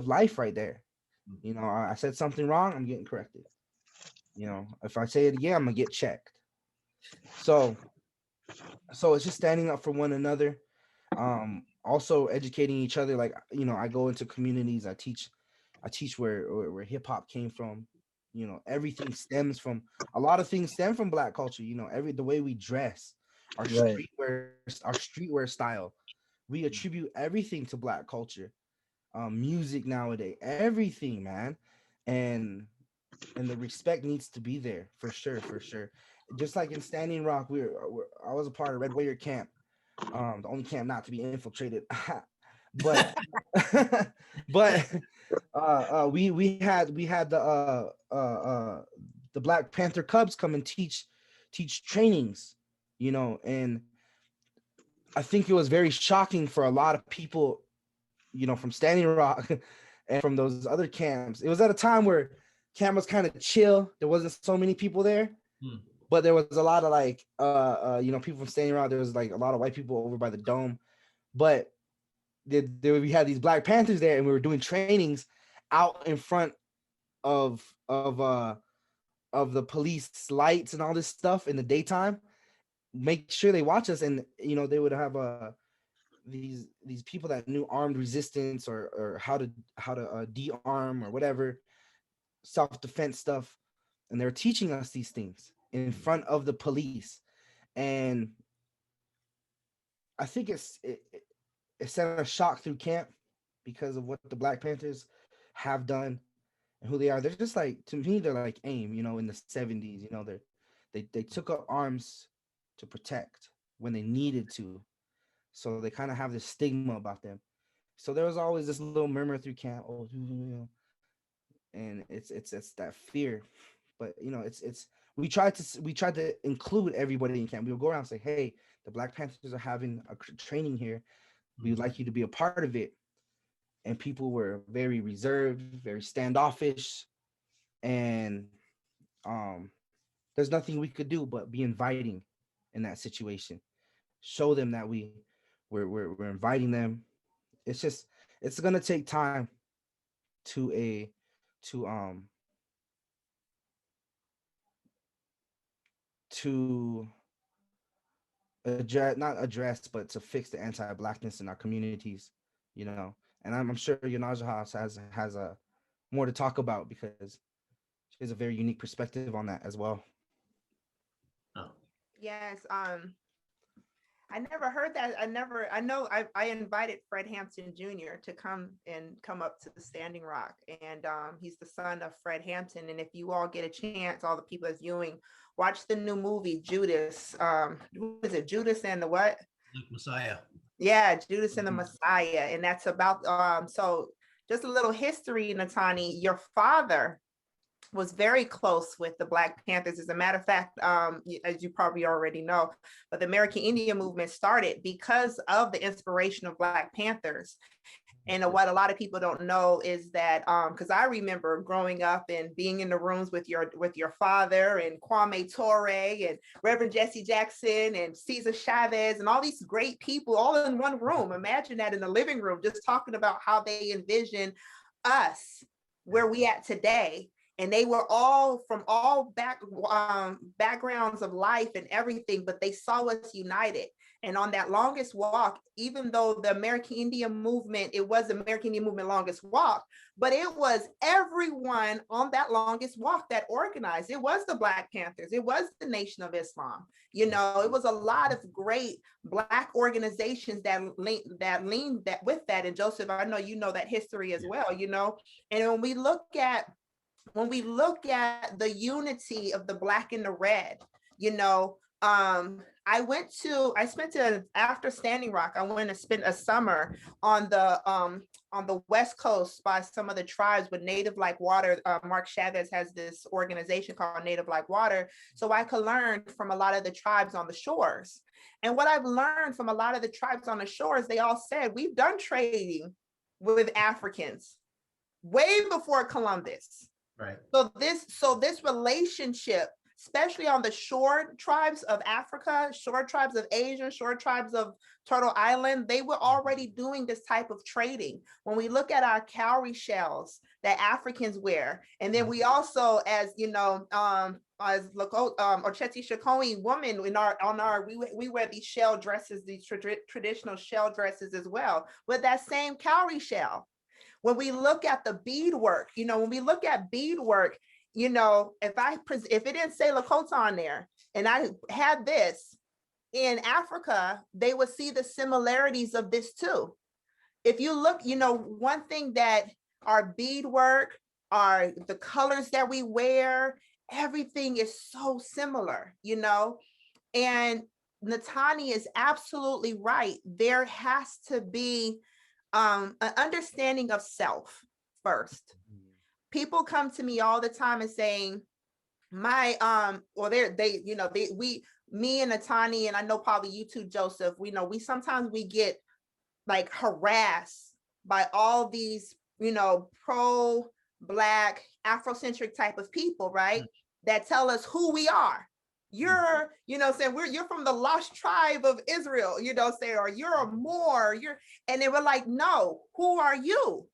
life right there. You know, I said something wrong, I'm getting corrected. You know, if I say it again, I'm gonna get checked. So it's just standing up for one another. Also educating each other. Like, you know, I go into communities, I teach where hip hop came from. You know, a lot of things stem from Black culture. You know, the way we dress, our streetwear style, we attribute everything to Black culture. Music nowadays, everything, man. And the respect needs to be there for sure. Just like in Standing Rock, I was a part of Red Warrior Camp, the only camp not to be infiltrated. But but we had the Black Panther Cubs come and teach trainings, you know. And I think it was very shocking for a lot of people, you know, from Standing Rock and from those other camps. It was at a time where camp was kind of chill. There wasn't so many people there, but there was a lot of like, you know, people from Standing Rock. There was like a lot of white people over by the dome, but we had these Black Panthers there, and we were doing trainings out in front of the police lights and all this stuff in the daytime. Make sure they watch us, and you know, they would have these people that knew armed resistance or how to de-arm or whatever, self-defense stuff, and they were teaching us these things in front of the police. And I think it sent a shock through camp because of what the Black Panthers have done and who they are. They're just like, to me, they're like AIM, you know, in the 70s. You know, they took up arms to protect when they needed to. So they kind of have this stigma about them. So there was always this little murmur through camp, oh, you know, and it's that fear. But you know, we tried to include everybody in camp. We would go around and say, hey, the Black Panthers are having a training here. We would like you to be a part of it. and people were very reserved, very standoffish, and there's nothing we could do but be inviting in that situation. Show them that we're inviting them. It's gonna take time to a to to not address, but to fix the anti-blackness in our communities, you know. And I'm sure YoNasDa has a more to talk about because she has a very unique perspective on that as well. Oh, Yes. I never heard that. I know I invited Fred Hampton Jr. to come up to the Standing Rock. And he's the son of Fred Hampton. And if you all get a chance, all the people that's viewing, watch the new movie, Judas. What is it? Judas and the what? like Messiah. Yeah, Judas and the Messiah. And that's about, so just a little history, Nataanii. Your father was very close with the Black Panthers. As a matter of fact, as you probably already know, but the American Indian movement started because of the inspiration of Black Panthers. And what a lot of people don't know is that, because I remember growing up and being in the rooms with your father and Kwame Ture and Reverend Jesse Jackson and Cesar Chavez and all these great people all in one room. Imagine that in the living room, just talking about how they envision us where we at today. And they were all from all backgrounds of life and everything, but they saw us united. And on that longest walk, even though the American Indian movement, it was the American Indian movement longest walk, but it was everyone on that longest walk that organized. It was the Black Panthers. It was the Nation of Islam. You know, it was a lot of great Black organizations that leaned with that. And Joseph, I know you know that history as well, you know. And when we look at the unity of the Black and the red, you know, after Standing Rock, I went and spent a summer on the West Coast by some of the tribes with Native Like Water. Mark Chavez has this organization called Native Like Water. So I could learn from a lot of the tribes on the shores. And what I've learned from a lot of the tribes on the shores, they all said, we've done trading with Africans way before Columbus. Right. So this relationship, especially on the shore tribes of Africa, shore tribes of Asia, shore tribes of Turtle Island, they were already doing this type of trading. When we look at our cowrie shells that Africans wear, and then we also, as you know, as Lakota or Chetty Shakoi women we wear these shell dresses, these traditional shell dresses as well, with that same cowrie shell. When we look at the beadwork, you know, you know, if it didn't say Lakota on there and I had this in Africa, they would see the similarities of this too. If you look, you know, one thing that our beadwork, the colors that we wear, everything is so similar, you know. And Nataanii is absolutely right. There has to be an understanding of self first. People come to me all the time and saying, me and Nataanii, and I know probably you too, Joseph, we sometimes we get like harassed by all these, you know, pro-Black, Afrocentric type of people, right? That tell us who we are. You're, you know, saying you're from the lost tribe of Israel, you know, say, or you're a Moor, and they were like, no, who are you?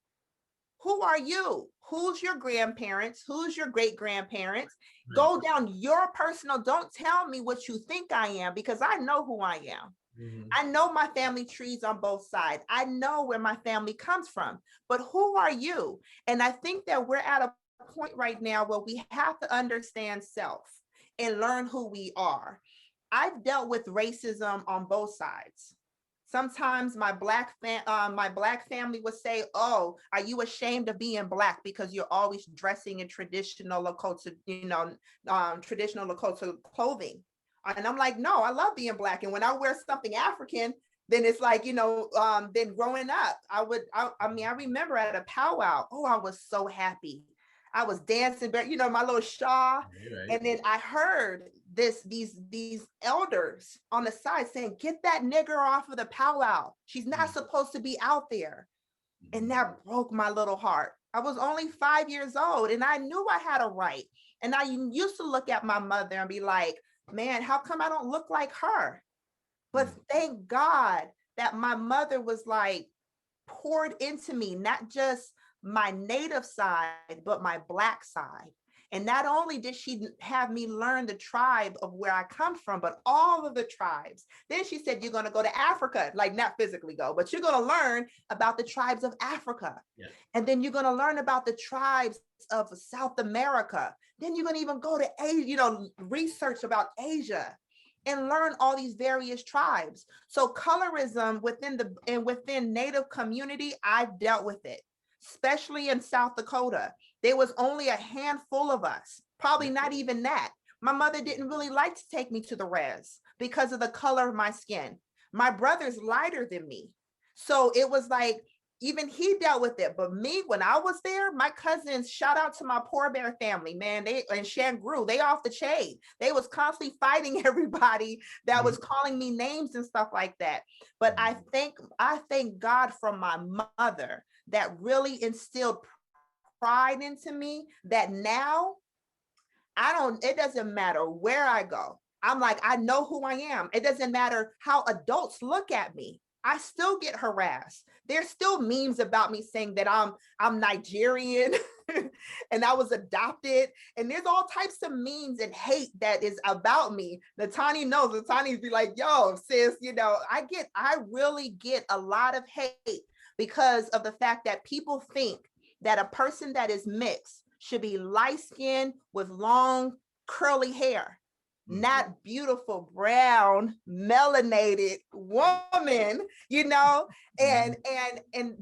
Who are you? Who's your grandparents? Who's your great grandparents? Right. Go down your personal, don't tell me what you think I am, because I know who I am. Mm-hmm. I know my family trees on both sides. I know where my family comes from, but who are you? And I think that we're at a point right now where we have to understand self and learn who we are. I've dealt with racism on both sides. Sometimes my Black family would say, oh, are you ashamed of being Black because you're always dressing in traditional Lakota, you know, traditional Lakota clothing? And I'm like, no, I love being Black. And when I wear something African, then it's like, you know, then growing up, I remember at a powwow, oh, I was so happy. I was dancing, you know, my little shawl. Right. And then I heard these elders on the side saying, get that nigger off of the powwow. She's not supposed to be out there. And that broke my little heart. I was only 5 years old and I knew I had a right. And I used to look at my mother and be like, man, how come I don't look like her? But thank God that my mother was like poured into me, not just my native side, but my Black side. And not only did she have me learn the tribe of where I come from, but all of the tribes. Then she said, you're going to go to Africa, like not physically go, but you're going to learn about the tribes of Africa. Yeah. And then you're going to learn about the tribes of South America. Then you're going to even go to Asia, research about Asia and learn all these various tribes. So colorism within Native community, I've dealt with it, especially in South Dakota. There was only a handful of us, probably not even that. My mother didn't really like to take me to the res because of the color of my skin. My brother's lighter than me. So it was like, even he dealt with it. But me, when I was there, my cousins, shout out to my Poor Bear family, man, and Shangru, they off the chain. They was constantly fighting everybody that was calling me names and stuff like that. But I thank God for my mother that really instilled pride into me, that now it doesn't matter where I go. I'm like, I know who I am. It doesn't matter how adults look at me. I still get harassed. There's still memes about me saying that I'm Nigerian and I was adopted. And there's all types of memes and hate that is about me. Nataanii knows. Nataanii be like, yo, sis, I really get a lot of hate because of the fact that people think that a person that is mixed should be light-skinned with long curly hair, not beautiful brown melanated woman, and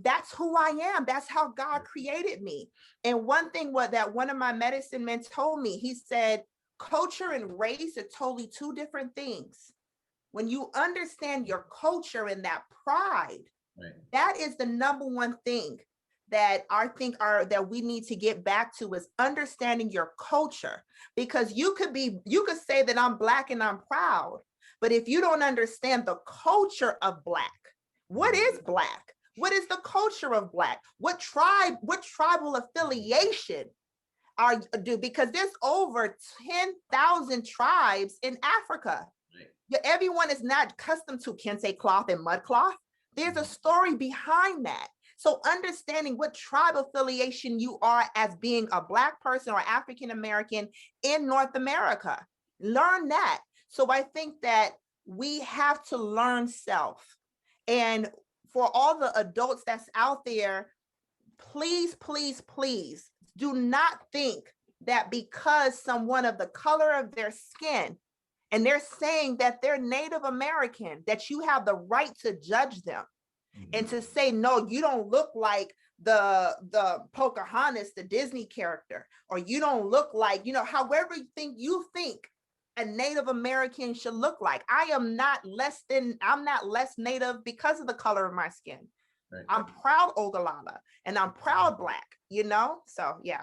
that's who I am. That's how God created me. And one thing that one of my medicine men told me, he said, culture and race are totally two different things. When you understand your culture and that pride, that is the number one thing that I think that we need to get back to, is understanding your culture. Because you could say that I'm Black and I'm proud, but if you don't understand the culture of Black, what is Black? What is the culture of Black? What tribal affiliation because there's over 10,000 tribes in Africa. Everyone is not accustomed to kente cloth and mud cloth. There's a story behind that. So understanding what tribe affiliation you are as being a Black person or African American in North America, learn that. So I think that we have to learn self. And for all the adults that's out there, please, please, please do not think that because someone of the color of their skin, and they're saying that they're Native American, that you have the right to judge them. And to say, no, you don't look like the Pocahontas, the Disney character, or you don't look like, however you think a Native American should look like. I'm not less Native because of the color of my skin. Right. I'm proud Oglala and I'm proud Black, so yeah.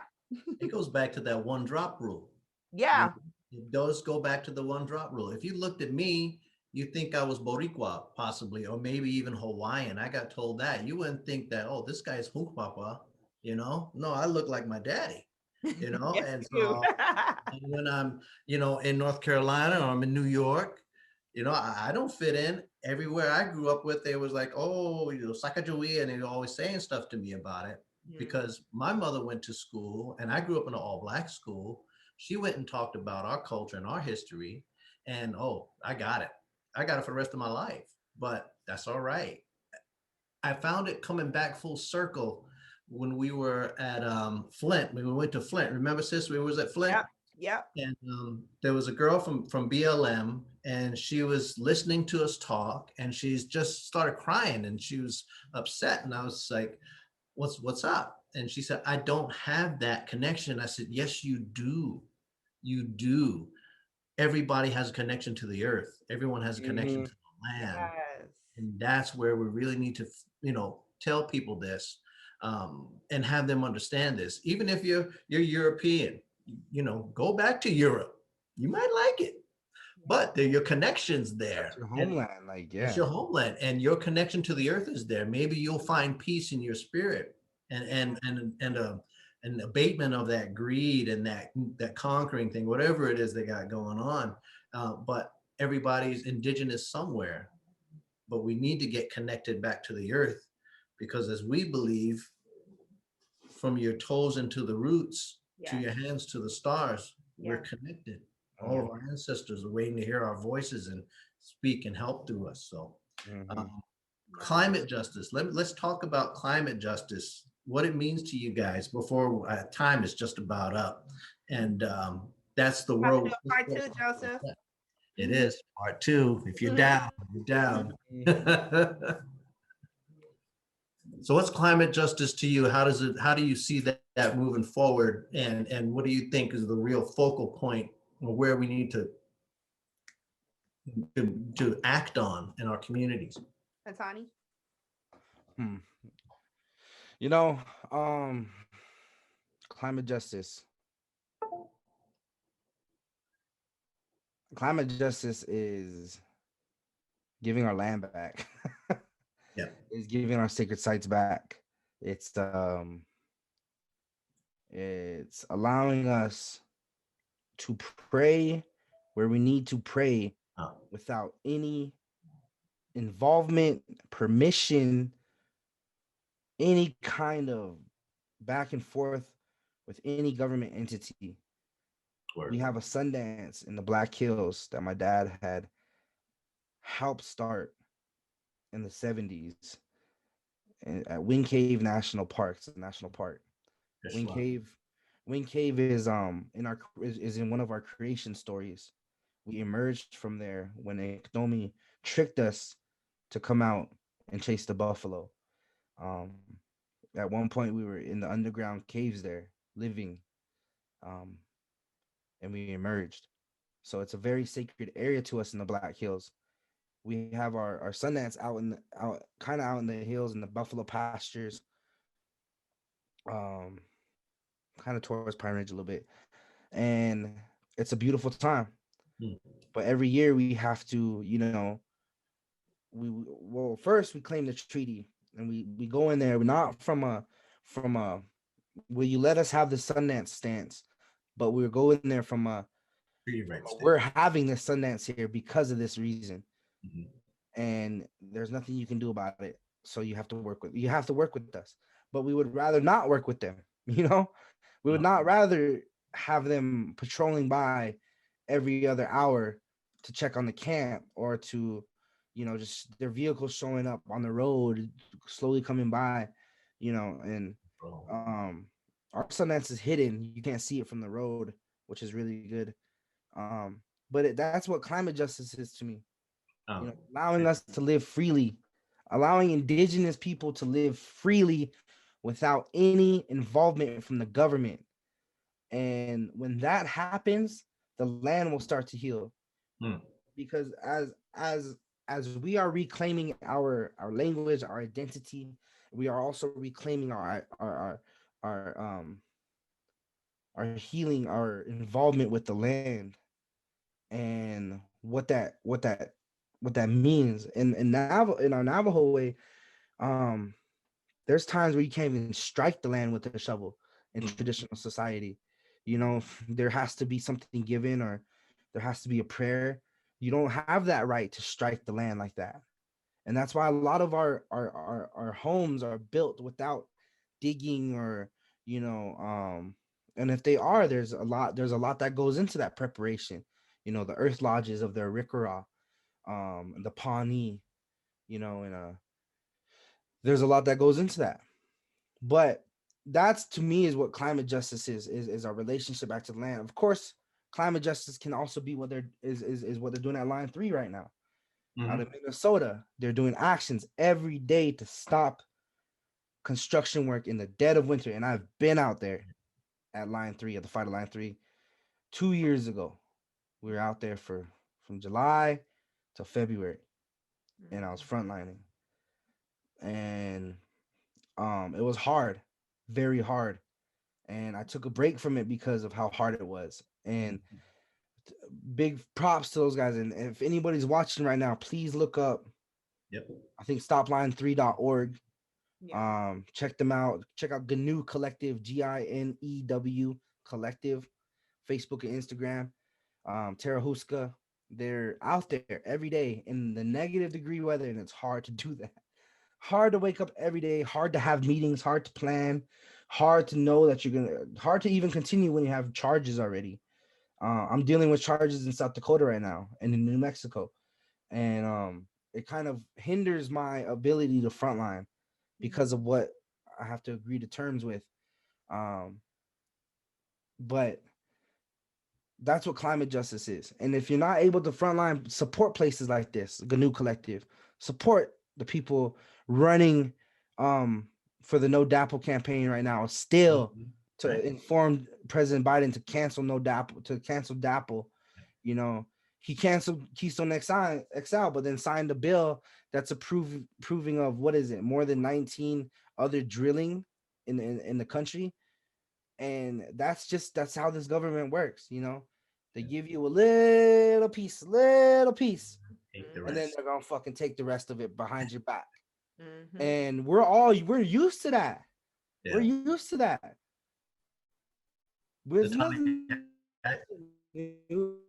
It goes back to that one drop rule. Yeah. It does go back to the one drop rule. If you looked at me, you think I was Boricua, possibly, or maybe even Hawaiian. I got told that. You wouldn't think that, oh, this guy's Hunkpapa, No, I look like my daddy, Yes, and so and when I'm, in North Carolina or I'm in New York, I don't fit in. Everywhere I grew up with, they was like, oh, Sacagawea, and they were always saying stuff to me about it because my mother went to school and I grew up in an all-Black school. She went and talked about our culture and our history, and I got it. I got it for the rest of my life, but that's all right. I found it coming back full circle when we were at Flint. When we went to Flint, remember, sis? We was at Flint. Yeah. And there was a girl from BLM, and she was listening to us talk, and she's just started crying, and she was upset. And I was like, "What's up?" And she said, "I don't have that connection." I said, "Yes, you do. You do. Everybody has a connection to the earth. Everyone has a connection to the land." Yes. And that's where we really need to, tell people this and have them understand this. Even if you're European, go back to Europe. You might like it. but your connections there. It's your homeland, like, yeah. It's your homeland, and your connection to the earth is there. Maybe you'll find peace in your spirit, and an abatement of that greed and that conquering thing, whatever it is they got going on. But everybody's indigenous somewhere, but we need to get connected back to the earth, because as we believe, from your toes into the roots to your hands to the stars, we're connected. All of our ancestors are waiting to hear our voices and speak and help through us. So climate justice, let's talk about climate justice, what it means to you guys before time is just about up. And that's the world. Part two, Joseph. It is part two. If you're down, you're down. So what's climate justice to you? How do you see that moving forward? And what do you think is the real focal point, or where we need to act on in our communities? Nataanii? You know, climate justice. Climate justice is giving our land back. Yeah. Is giving our sacred sites back. It's allowing us to pray where we need to pray without any involvement, permission, any kind of back and forth with any government entity. We have a Sundance in the Black Hills that my dad had helped start in the 70s at Wind Cave National Park. It's a national park. Wind Cave is in one of our creation stories. We emerged from there when Eknomi tricked us to come out and chase the buffalo. At one point we were in the underground caves there living, and we emerged. So it's a very sacred area to us in the Black Hills. We have our Sundance out in the hills in the buffalo pastures, kind of towards Pine Ridge a little bit, and it's a beautiful time. But every year we have to, first we claim the treaty, and we go in there not from a will you let us have the Sundance stance, but we're going there from a we're having this Sundance here because of this reason. And there's nothing you can do about it. So you have to work with us. But we would rather not work with them, We would not rather have them patrolling by every other hour to check on the camp, or to, just their vehicles showing up on the road, slowly coming by, and our Sundance is hidden. You can't see it from the road, which is really good. But that's what climate justice is to me. Allowing us to live freely, allowing indigenous people to live freely without any involvement from the government. And when that happens, the land will start to heal. Because as we are reclaiming our language, our identity, we are also reclaiming our healing, our involvement with the land, and what that means. In our Navajo way, there's times where you can't even strike the land with a shovel in traditional society. There has to be something given, or there has to be a prayer. You don't have that right to strike the land like that. And that's why a lot of our homes are built without digging, or and if they are, there's a lot that goes into that preparation. The earth lodges of the Rikara, the Pawnee, and there's a lot that goes into that. But that's, to me, is what climate justice is our relationship back to the land. Of course, climate justice can also be what they're doing at Line 3 right now. Out in Minnesota, they're doing actions every day to stop construction work in the dead of winter. And I've been out there at Line 3, at the fight of Line 3, 2 years ago. We were out there from July to February, and I was frontlining. And it was hard, very hard. And I took a break from it because of how hard it was. And big props to those guys. And if anybody's watching right now, please look up, Yep. I think stopline3.org. Yeah. Check them out. Check out GNEW Collective, GINEW Collective, Facebook and Instagram. Terra Huska, they're out there every day in the negative degree weather, and it's hard to do that. Hard to wake up every day, hard to have meetings, hard to plan, hard to know that hard to even continue when you have charges already. I'm dealing with charges in South Dakota right now and in New Mexico, and it kind of hinders my ability to frontline because of what I have to agree to terms with. But that's what climate justice is. And if you're not able to frontline, support places like this, GNU Collective, support the people running for the No DAPL campaign right now, still to inform President Biden to cancel No DAPL, to cancel DAPL. You know, he canceled Keystone XL, but then signed a bill that's approving of, what is it, more than 19 other drilling in the country. And that's how this government works. They give you a little piece, Take the and then rest. they're gonna fucking take the rest of it behind your back. Mhm. And we're used to that. Yeah. We're used to that. There's Nataanii, nothing new.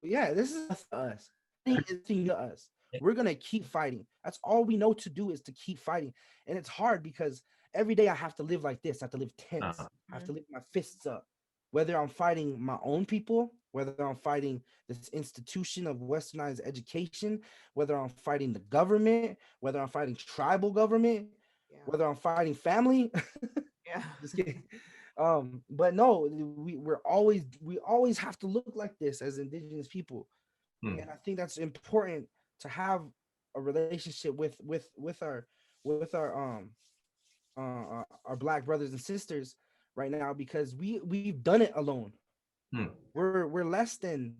Yeah, this is us. It's to us. We're gonna keep fighting. That's all we know to do, is to keep fighting. And it's hard because every day I have to live like this. I have to live tense. I have to lift my fists up. Whether I'm fighting my own people, whether I'm fighting this institution of westernized education, whether I'm fighting the government, whether I'm fighting tribal government, whether I'm fighting family. Yeah. Just kidding. But no, we always have to look like this as indigenous people. And I think that's important to have a relationship with our black brothers and sisters right now, because we've done it alone. We're less than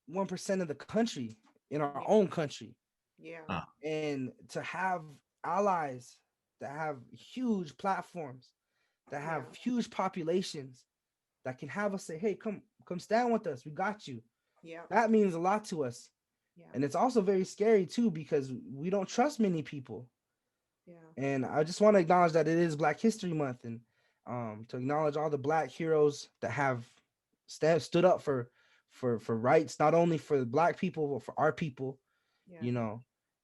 1% of the country in our own country. Yeah. And to have allies that have huge platforms, that have huge populations, that can have us say, hey, come stand with us, we got you. Yeah. That means a lot to us. Yeah. And it's also very scary too, because we don't trust many people. Yeah. And I just want to acknowledge that it is Black History Month, and to acknowledge all the Black heroes that have stood up for rights, not only for the Black people, but for our people,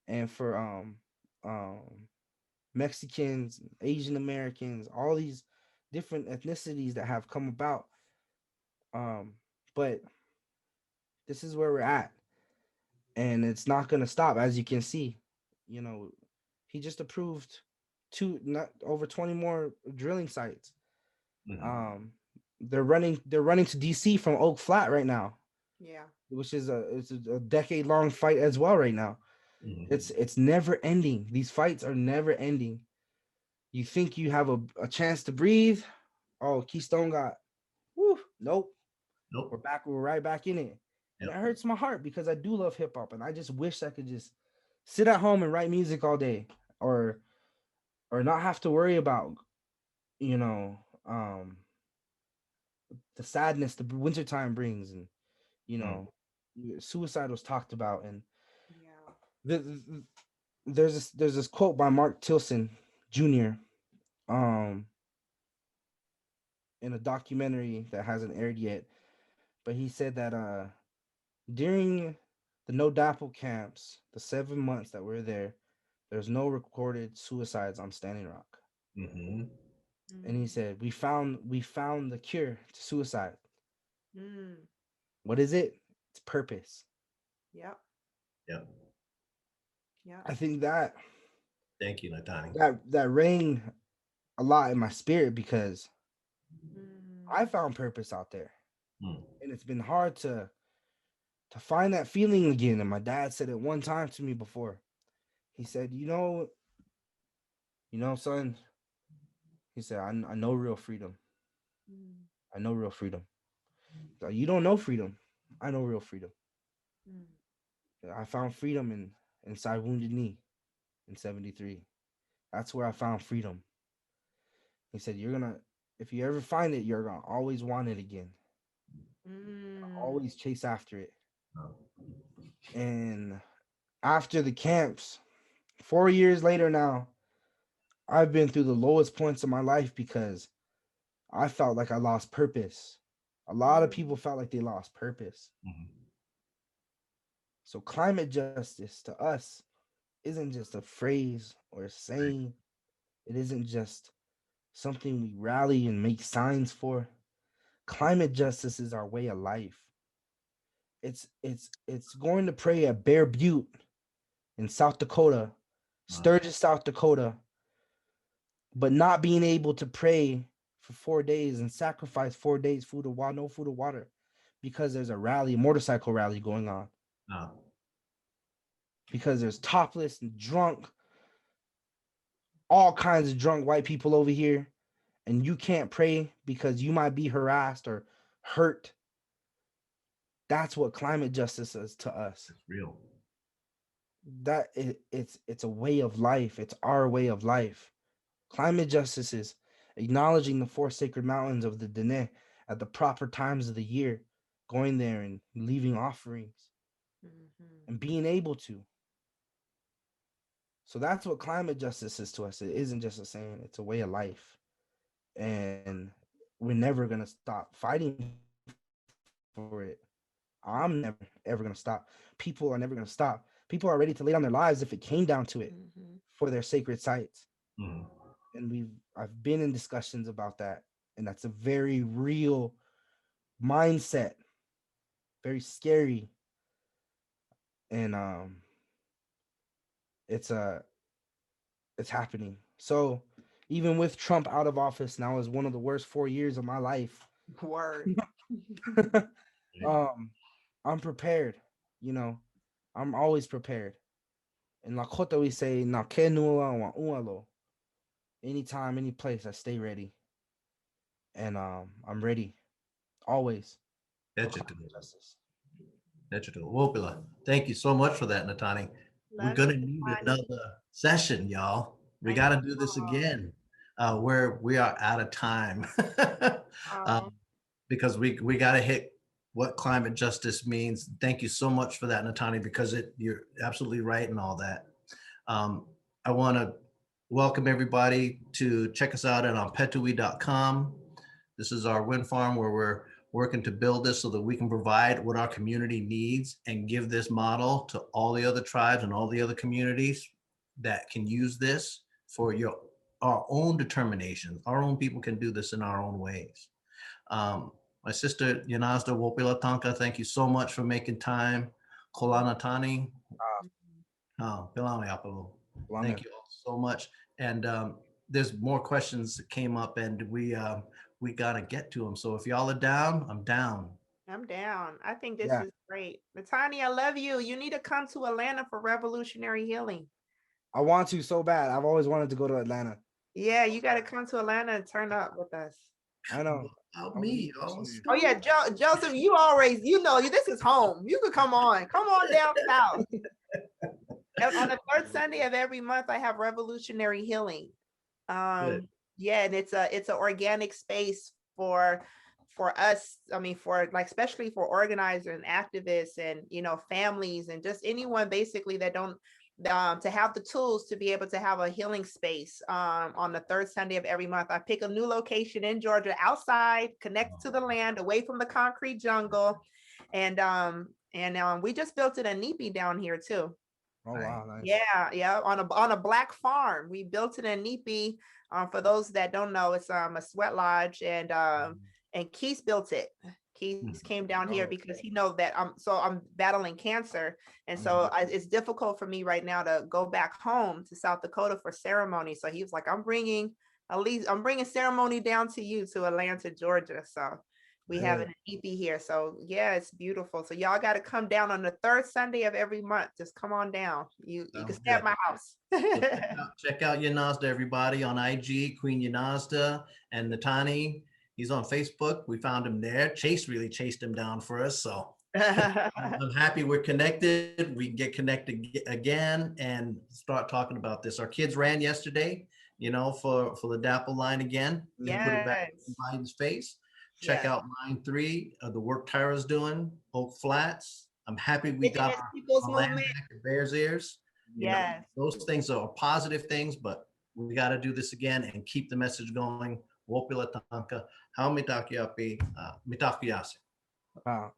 and for Mexicans, Asian Americans, all these different ethnicities that have come about. But this is where we're at, and it's not going to stop. As you can see, he just approved not over 20 more drilling sites. They're running to DC from Oak Flat right now. Yeah. Which is it's a decade-long fight as well right now. It's never ending. These fights are never ending. You think you have a chance to breathe? Oh, Keystone got nope. We're right back in it. And it hurts my heart, because I do love hip hop, and I just wish I could just sit at home and write music all day, or not have to worry about the sadness the wintertime brings. And suicide was talked about, and there's this quote by Mark Tilson Jr. In a documentary that hasn't aired yet, but he said that during the No DAPL camps, the 7 months that we're there, there's no recorded suicides on Standing Rock. And he said, we found the cure to suicide. What is it? It's purpose. Yep. Yep. Yeah. I think that Thank you, Nataanii. that rang a lot in my spirit, because I found purpose out there. And it's been hard to find that feeling again. And my dad said it one time to me before. He said, son, he said, I know real freedom. I know real freedom. So you don't know freedom. I know real freedom. I found freedom inside Wounded Knee in 73. That's where I found freedom. He said, if you ever find it, you're gonna always want it again. Always chase after it. And after the camps, 4 years later now, I've been through the lowest points of my life because I felt like I lost purpose. A lot of people felt like they lost purpose. So climate justice to us isn't just a phrase or a saying. It isn't just something we rally and make signs for. Climate justice is our way of life. It's going to pray at Bear Butte in South Dakota, Sturgis, South Dakota, but not being able to pray for 4 days and sacrifice 4 days food or water, no food or water, because there's a rally, a motorcycle rally going on. Because there's topless and drunk, all kinds of drunk white people over here, and you can't pray because you might be harassed or hurt. That's what climate justice is to us. It's real. It's a way of life. It's our way of life. Climate justice is acknowledging the 4 sacred mountains of the Diné at the proper times of the year, going there and leaving offerings and being able to. So that's what climate justice is to us. It isn't just a saying, it's a way of life. And we're never going to stop fighting for it. I'm never, ever going to stop. People are never going to stop. People are ready to lay down their lives if it came down to it for their sacred sites. And I've been in discussions about that. And that's a very real mindset, very scary. And it's happening. So even with Trump out of office now is one of the worst 4 years of my life. Word. I'm prepared, you know. I'm always prepared. In Lakota we say na ke nua wa ualo. Anytime, any place, I stay ready. And I'm ready. Always. Justice. Thank you so much for that, Nataanii. We're gonna need another session, y'all. We got to do this again. Where we are out of time because we got to hit what climate justice means. Thank you so much for that, Nataanii, because you're absolutely right and all that. I want to welcome everybody to check us out at anpetuwi.com. This is our wind farm where we're working to build this so that we can provide what our community needs and give this model to all the other tribes and all the other communities that can use this for our own determination. Our own people can do this in our own ways. My sister YoNasDa Wopila Tanka, thank you so much for making time. Kola Nataanii. Thank you all so much. And there's more questions that came up, and we got to get to them. So if y'all are down, I'm down. I'm down. I think this is great. Nataanii, I love you. You need to come to Atlanta for revolutionary healing. I want to so bad. I've always wanted to go to Atlanta. Yeah, you got to come to Atlanta and turn up with us. I know. Me. Oh yeah, Joseph, you always, this is home. You could come on down south. On the 3rd Sunday of every month, I have revolutionary healing. Yeah, and it's an organic space for us. I mean, especially for organizers and activists and families and just anyone basically that don't to have the tools to be able to have a healing space on the 3rd Sunday of every month. I pick a new location in Georgia, outside, connected to the land, away from the concrete jungle, and we just built it in Nipi down here too. Oh wow, nice. Yeah, on a black farm. We built it in Nipi. For those that don't know, it's a sweat lodge, and Keith built it. Keith came down here because he knows that I'm battling cancer, and so it's difficult for me right now to go back home to South Dakota for ceremony. So he was like, I'm bringing ceremony down to you, to Atlanta, Georgia. So we have an EP here. So yeah, it's beautiful. So y'all got to come down on the 3rd Sunday of every month. Just come on down. You can stay at my house. Check out YoNasDa, everybody, on IG, Queen YoNasDa, and Nataanii. He's on Facebook. We found him there. Chase really chased him down for us. So I'm happy we're connected. We can get connected again and start talking about this. Our kids ran yesterday, for the Dapple line again. They put it back in Biden's face. Check Yeah. out line 3 of the work Tyra's doing, Oak Flats. I'm happy we got Indigenous people's our land movement. back at Bears Ears. You know, Yes. those things are positive things, but we got to do this again and keep the message going. Wopila Tanka, how mitakiapi, mitakiyase. Wow.